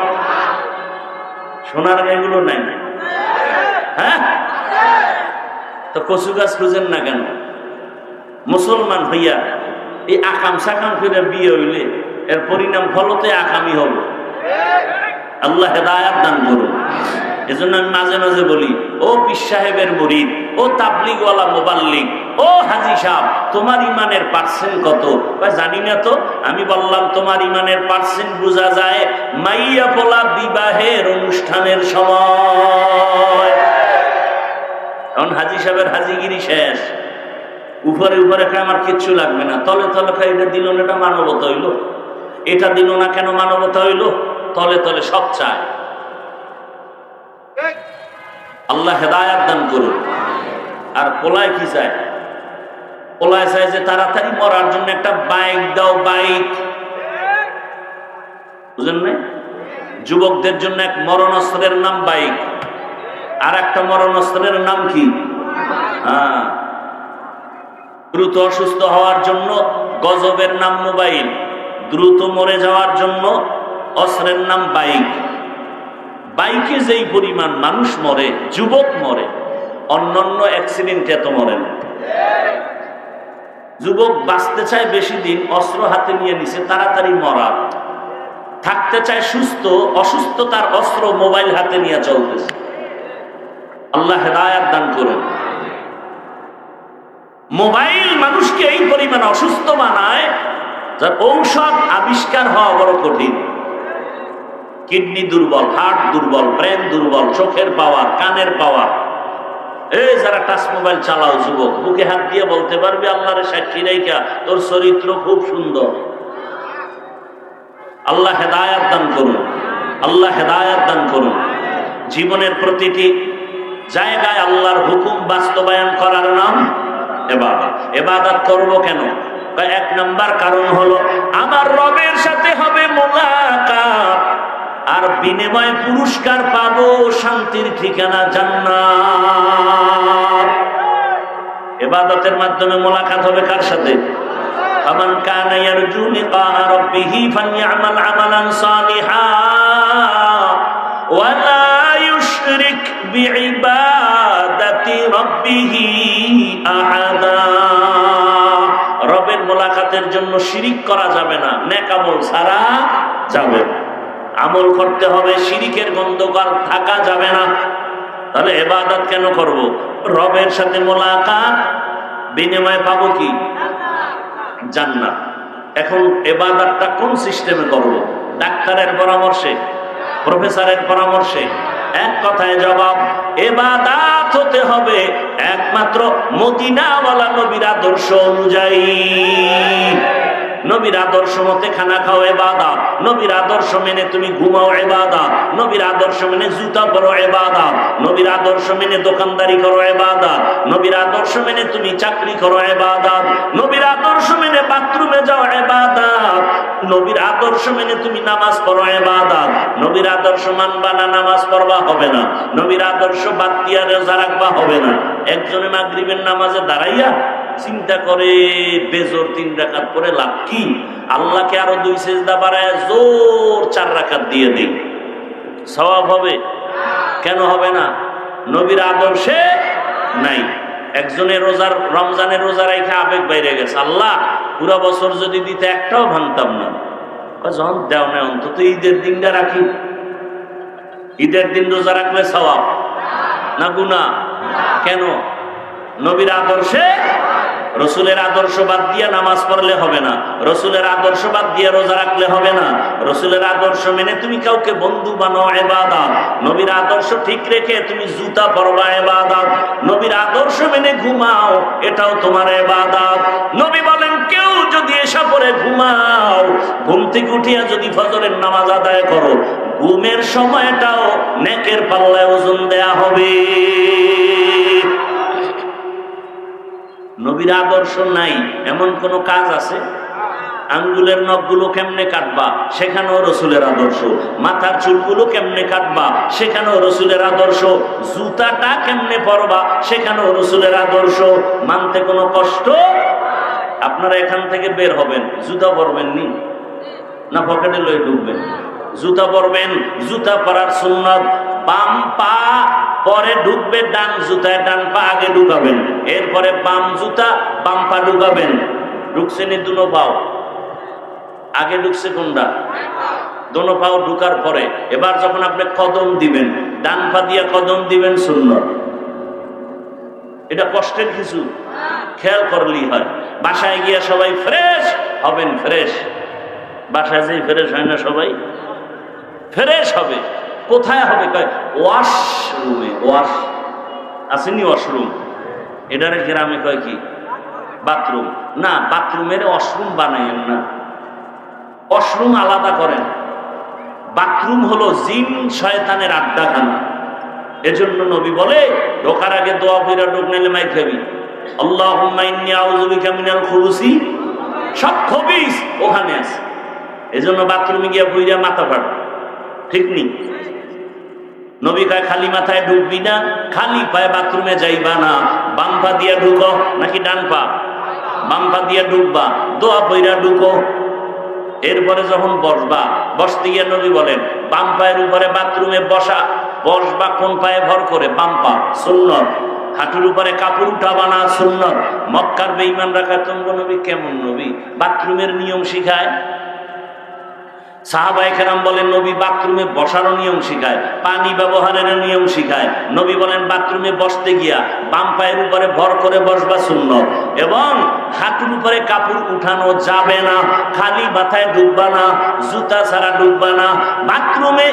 সোনার গায়েগুলো নাই? হ্যাঁ, তো কচু গাছ খুঁজেন না কেন? মুসলমান হইয়া এই আকাম সাকাম করে বিয়ে হইলে এর পরিণাম ফলতে আকামি হবে। আল্লাহ হেদায়াত দান করুন। এজন্য আমি মাঝে মাঝে বলি, ও পীর সাহেবের মুরিদ, ও তাবলিগওয়ালা মুবাল্লিগ, ও হাজী সাহেব, তোমার ইমানের পার্সেন্ট কত? জানি না তো। আমি বললাম তোমার ইমানের পার্সেন্ট বোঝা যায় মাইয়া পোলা বিবাহের অনুষ্ঠানের সময়। এখন হাজী সাহেবের হাজিগিরি শেষ, উপরে উপরে খায় আমার কিচ্ছু লাগবে না, তলে তলে খায় এটা দিল না, এটা মানবতা হইল, এটা দিল না কেন মানবতা হইল? তলে তলে সব চায়। আল্লাহ হেদায়াত দান করুন। আর পোলায় কি চায়? পোলায় চায় যে তাড়াতাড়ি মরার জন্য একটা বাইক দাও, বাইক। বুঝেন না? যুবকদের জন্য এক মরণাস্ত্রের নাম বাইক, আর একটা মরণাস্ত্রের নাম কি? হ্যাঁ, দ্রুত অসুস্থ হওয়ার জন্য গজবের নাম মোবাইল, দ্রুত মরে যাওয়ার জন্য অস্ত্রের নাম বাইক। বাইকে যেই পরিমাণ মানুষ মরে, যুবক মরে, অন্যান্য অ্যাক্সিডেন্টে এত মরে না। যুবক বাঁচতে চায় বেশি দিন, অস্ত্র হাতে নিয়ে নিছে তাড়াতাড়ি মরা। থাকতে চায় সুস্থ, অসুস্থতার অস্ত্র মোবাইল হাতে নিয়ে চলতেছে। আল্লাহ হেদায়াত দান করুন। মোবাইল মানুষকে এই পরিমাণ অসুস্থ বানায় যার ঔষধ আবিষ্কার হওয়া বড় কঠিন। কিডনি দুর্বল, হার্ট দুর্বল, ব্রেন দুর্বল, চোখের পাওয়ার, কানের পাওয়ার। এই যারা টাচ মোবাইল চালাও যুবক, বুকে হাত দিয়ে বলতে পারবে আল্লাহর সাক্ষী রাইখা তোর চরিত্র খুব সুন্দর। আল্লাহ হেদায়াত দান করুন। আল্লাহ হেদায়াত দান করুন। জীবনের প্রতিটি জায়গায় আল্লাহর হুকুম বাস্তবায়ন করার নাম ইবাদত। ইবাদত করব কেন? এক নাম্বার কারণ হলো আমার রবের সাথে হবে মোলাকাত, আর বিনিময়ে পুরস্কার পাবো, শান্তির ঠিকানা জান্নাত। ইবাদতের মাধ্যমে মোলাকাত হবে কার সাথে? ফামান কানা ইয়ারজু লিকা রাব্বিহি ফালইআমাল আমালান সালিহা ওয়া লা ইউশরিক বিইবাদাতি রাব্বিহি আহাদা। রবের মোলাকাতের জন্য শিরিক করা যাবে না, নেক আমল ছাড়া যাবে না। আমল করতে হবে, শিরিকের গন্ধকার থাকা যাবে না। তাহলে ইবাদত কেন করব? রবের সাথে মোলাকাত, বিনিময়ে পাবো কি? জান্নাত। এখন ইবাদতটা কোন সিস্টেমে করব? ডাক্তারের পরামর্শে, প্রফেসরের পরামর্শে? এক কথায় জবাব, ইবাদত হতে হবে একমাত্র মদিনাওয়ালা নবীর আদর্শ অনুযায়ী। নবীর আদর্শ মতে খানা খাও ইবাদত, নবীর আদর্শ মেনে তুমি ঘুমাও ইবাদত, নবীর আদর্শ মেনে জুতা পরো ইবাদত, নবীর আদর্শ মেনে দোকানদারি করো ইবাদত, নবীর আদর্শ মেনে তুমি চাকরি করো ইবাদত, নবীর আদর্শ মেনে বাথরুমে যাও ইবাদত, নবীর আদর্শ মেনে তুমি নামাজ পড়ো ইবাদত। নবীর আদর্শ মানবা না, নামাজ পড়বা হবে না। নবীর আদর্শ বাদ দিয়া রোজা রাখবা হবে না। একজনে মাগরিবের নামাজে দাঁড়াইয়া চিন্তা করে বেজোর 3 রাকাত পরে লাভ কি? আল্লাহকে আরো 2 সেজদা বাড়ায় জোর 4 রাকাত দিয়ে দিই, সওয়াব হবে? কেন হবে না? নবীর আদর্শে নাই। একজনের রোজার, রমজানের রোজা রেখে আবেগ বাইরে গেছে, আল্লাহ পুরা বছর যদি দিতে একটাও ভাঙতাম না। যখন দেও না, অন্তত ঈদের দিনটা রাখি। ঈদের দিন রোজা রাখলে সওয়াব না গুনাহ? কেন? নবীর আদর্শে, রসুলের আদর্শ বাদ দিয়ে নামাজ পড়লে হবে না, রসুলের আদর্শ বাদ দিয়ে রোজা রাখলে হবে না, রসুলের আদর্শ মেনে তুমি কাউকে বন্ধু বানাও ইবাদত, নবীর আদর্শ ঠিক রেখে তুমি জুতা পরবা ইবাদত, নবীর আদর্শ মেনে ঘুমাও, এটাও তোমার ইবাদত। নবী বলেন কেউ যদি এসা পরে ঘুমাও, ঘুম থেকে উঠিয়া যদি ফজরের নামাজ আদায় করো, ঘুমের সময়টাও নেকের পাল্লায় ওজন দেয়া হবে। নবীর আদর্শ নাই এমন কোন কাজ আছে? আঙ্গুলের নখগুলো কেমনে কাটবা, সেখানেও রসুলের আদর্শ। মাথার চুলগুলো কেমনে কাটবা, সেখানেও রসুলের আদর্শ। জুতাটা কেমনে পরবা, সেখানেও রসুলের আদর্শ। মানতে কোনো কষ্ট? আপনারা এখান থেকে বের হবেন, জুতা পরবেন নি না পকেটে লয়ে ঢুকবেন? জুতা পরবেন। জুতা পরার সুন্নাত, বাম পা পরে ঢুকবে ডান জুতায়, ডান পা আগে ঢুকাবেন, এরপরে বাম জুতা বাম পা ঢুকাবেন। ঢুকছেন দুনো পাও, আগে ঢুকছে কোনটা? দোনো পাও ঢুকার পরে এবার যখন আপনি কদম দিবেন, ডান পা দিয়া কদম দিবেন সুন্নাত। এটা কষ্টের কিছু? খেয়াল করলেই হয়। বাসায় গিয়া সবাই ফ্রেশ হবেন, ফ্রেশ। বাসায় যেই ফ্রেশ হয় না, সবাই ফ্রেশ হবে। কোথায় হবে? ওয়াশরুমে। ওয়াশ আসেনি? ওয়াশরুম এটারে গ্রামে কয় কি? বাথরুম। না, বাথরুমের ওয়াশরুম বানাইেন না, ওয়াশরুম আলাদা করেন। বাথরুম হলো জিন শয়তানের আড্ডাখানা। এজন্য নবী বলে ঢোকার আগে দোয়া কইরা ঢোক, নাইলে মাই খাবি। আল্লাহুম্মা ইন্নী আউযু বিকা মিনাল খুবুসি, সব খবিস ওখানে আছে। এজন্য বাথরুমে গিয়া বুইরা মাথা ফাট, ঠিক নেই? নবী কয় খালি মাথায় ঢুকবি না, খালি পায়ে বাথরুমে যাইবা না। বাম পা দিয়া ঢুকো নাকি ডান পা? বাম পা দিয়া ঢুকবা, দোয়া পইরা ঢুকো। এরপরে যখন বসবা, বসতে গিয়ে নবী বলেন বাম পায়ের উপরে বাথরুমে বসা, বসবা কোন পায়ে ভর করে? বাম পা, সুন্নত। হাঁটুর উপরে কাপড় উঠাবা না, সুন্নত। মক্কার বেঈমানরা কয় তোমরা নবী কেমন নবী, বাথরুমের নিয়ম শিখায়? সাহাবায়ে কেরাম বলেন নবী বাথরুমে বসারও নিয়ম শিখায়, পানি ব্যবহারের নিয়ম শিখায়। নবী বলেন বাথরুমে বসতে গিয়া বাম পায়ের উপরে ভর করে বসবা সুন্নত, এবং হাঁটুর উপরে কাপড় উঠানো যাবে না, খালি মাথায় ঢুকবা না, জুতা ছাড়া ঢুকবা না। বাথরুমে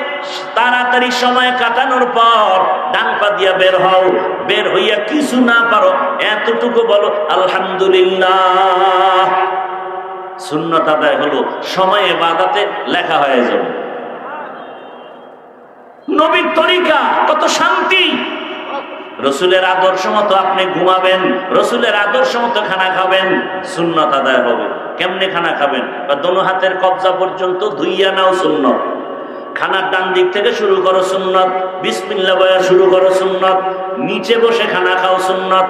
তাড়াতাড়ি সময় কাটানোর পর ডান পা দিয়া বের হও, বের হইয়া কিছু না পারো এতটুকু বলো আলহামদুলিল্লাহ। সুন্নত আদায় হলো, সময় ইবাদতে লেখা হয়ে যাবে। নবীর তরিকা কত শান্তি। রসুলের আদর্শ মতো আপনি ঘুমাবেন, রসুলের আদর্শ মতো খানা খাবেন, সুন্নত আদায় হবে। কেমনে খানা খাবেন? বা দোনো হাতের কবজা পর্যন্ত ধুইয়া নাও, সুন্নত। খানার ডান দিক থেকে শুরু করো, সুন্নত। বিসমিল্লাহ বয়া শুরু করো, সুন্নত। নিচে বসে খানা খাও, সুন্নত।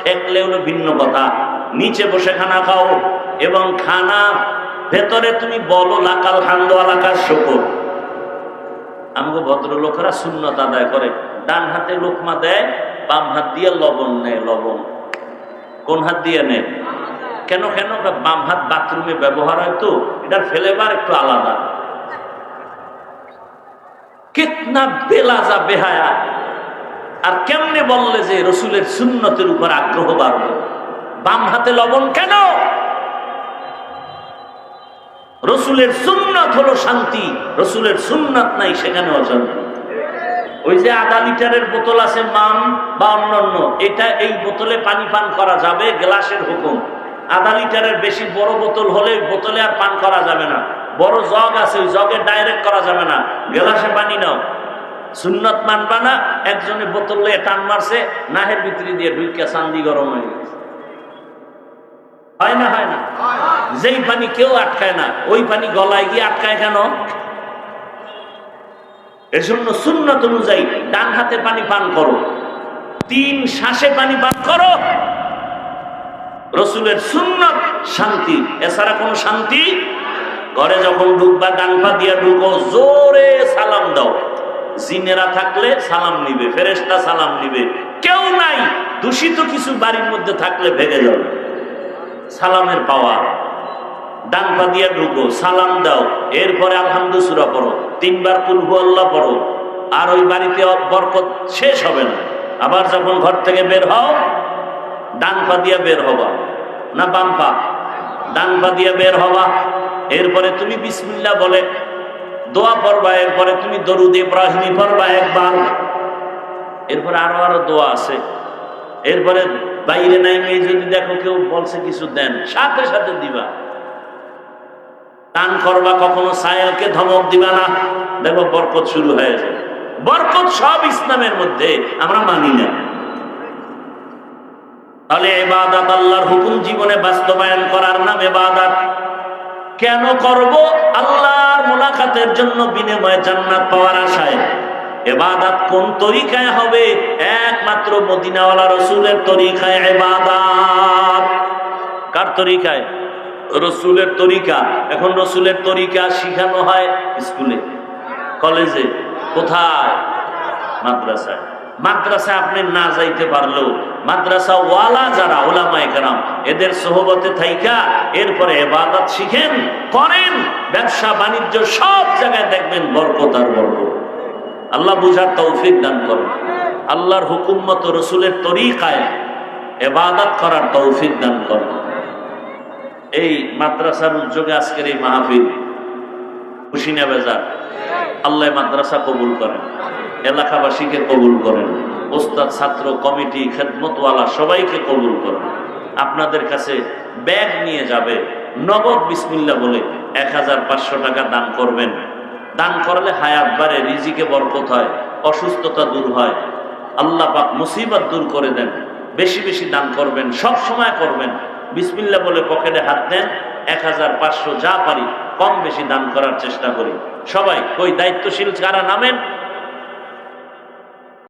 ঠেকলে হলো ভিন্ন কথা। নিচে বসে খানা খাও এবং খানা ভেতরে তুমি বলো লাকাল হামদু আলাকার শুকর। আমাকে ভদ্রলোকেরা সুন্নত আদায় করে, ডান হাতে লোকমা দেয়, বাম হাত দিয়ে লবণ নেয়। লবণ কোন হাত দিয়ে নেয়? কেন কেন? বাম হাত বাথরুমে ব্যবহার হয় তো, এটার ফ্লেভার একটু আলাদা। কিতনা বেলাজা বেহায়া। আর কেমনে বললে যে রসুলের সুন্নতের উপর আগ্রহ বাড়বে? বাম হাতে লবণ কেন? রসুলের সুন্নত হলো শান্তি, রসুলের সুন্নত নাই সেখানে অশান্তি। ওই যে আধা লিটারের বোতল আছে মাম বা অন্যান্য, এটা এই বোতলে পানি পান করা যাবে, গ্লাসের হুকুম। আধা লিটারের বেশি বড় বোতল হলে বোতলে আর পান করা যাবে না। বড় জগ আছে, ওই জগে ডাইরেক্ট করা যাবে না, গ্লাসে পানি নাও। সুন্নত মানবা না? একজনে বোতল লয়ে টান মারছে, নাহের ভিতরে দিয়ে ঢুইকা চান্দি গরম হয়ে গেছে। হয় না? হয় না? যেই পানি কেউ আটকায় না, ওই পানি গলায় গিয়ে আটকায় কেন? এর জন্য সুন্নত অনুযায়ী ডান হাতে পানি পান করো, 3 শ্বাসে পানি পান করো। রসুলের সুন্নত শান্তি, এছাড়া কোনো শান্তি। ঘরে যখন ঢুকবা ডান পা দিয়া ঢুকো, জোরে সালাম দাও। জিনেরা থাকলে সালাম নিবে, ফেরেশতা সালাম নিবে। কেউ নাই, দূষিত কিছু বাড়ির মধ্যে থাকলে ভেঙে যাবে। সালামের পাওয়ার। ডান পা দিয়া ঢুকো, সালাম দাও, এরপরে আলহামদু সূরা পড়ো, 3 বার কুল হুয়াল্লাহ পড়ো। আর ওই বাড়িতে বরকত শেষ হবে না। আবার যখন ঘর থেকে বের হও, ডান পা দিয়া বের হবা না বাম পা? ডান পা দিয়া বের হবা। এরপরে তুমি বিসমিল্লাহ বলে দোয়া পড়বা। এরপরে তুমি দরুদ ইব্রাহিমি পড়বা একবার। এরপরে আরো দোয়া আছে। এরপরে বাইরে নাইমে যদি দেখো কেউ বলছে কিছু দেন, সাথে সাথে দিবা। দান করবা, কখনো সায়েলকে ধমক দিবা না, দেখো বরকত শুরু হয়ে যায়। বরকত সব ইসলামের মধ্যে, আমরা মানি না। তাহলে ইবাদত, আল্লাহর হুকুম জীবনে বাস্তবায়ন করার নাম ইবাদত। কেন করব? আল্লাহর মুলাকাতের জন্য, বিনিময়ে জান্নাত পাওয়ার আশায়। ইবাদত কোন তরিকায় হবে? একমাত্র মদিনাওয়ালা রাসূলের তরিকায় ইবাদত। কার তরিকায়? রসুলের তরিকা। এখন রসুলের তরিকা শিখানো হয় স্কুলে, কলেজে, কোথায়? মাদ্রাসায়। মাদ্রাসায় আপনি না যাইতে পারলেও মাদ্রাসা ওয়ালা যারা উলামায়ে কেরাম, এদের সোহবতে থাইকা এরপরে ইবাদত শিখেন, করেন। ব্যবসা বাণিজ্য সব জায়গায় দেখবেন বরকত আর বরকত। আল্লাহ বুঝার তৌফিক দান করেন। আল্লাহর হুকুম মতো রসুলের তরিকায় ইবাদত করার তৌফিক দান করেন। এই মাদ্রাসার উদ্যোগে আজকের এই মাহফিল, খুশি না বেজার? আল্লাহ মাদ্রাসা কবুল করেন, এলাকাবাসীকে কবুল করেন, ওস্তাদ, ছাত্র, কমিটি, খেদমতওয়ালা সবাইকে কবুল করেন। আপনাদের কাছে ব্যাগ নিয়ে যাবে, নগদ বিসমিল্লাহ বলে 1500 টাকা দান করবেন। দান করলে হায়াত বাড়ে, রিজিকে বরকত হয়, অসুস্থতা দূর হয়, আল্লাহ পাক মুসিবত দূর করে দেন। বেশি বেশি দান করবেন, সব সময় করবেন। বিসমিল্লাহ বলে পকেটে হাত দেন, 1500 যা পারি কম বেশি দান করার চেষ্টা করি। সবাই ওই দায়িত্বশীল যারা নামেন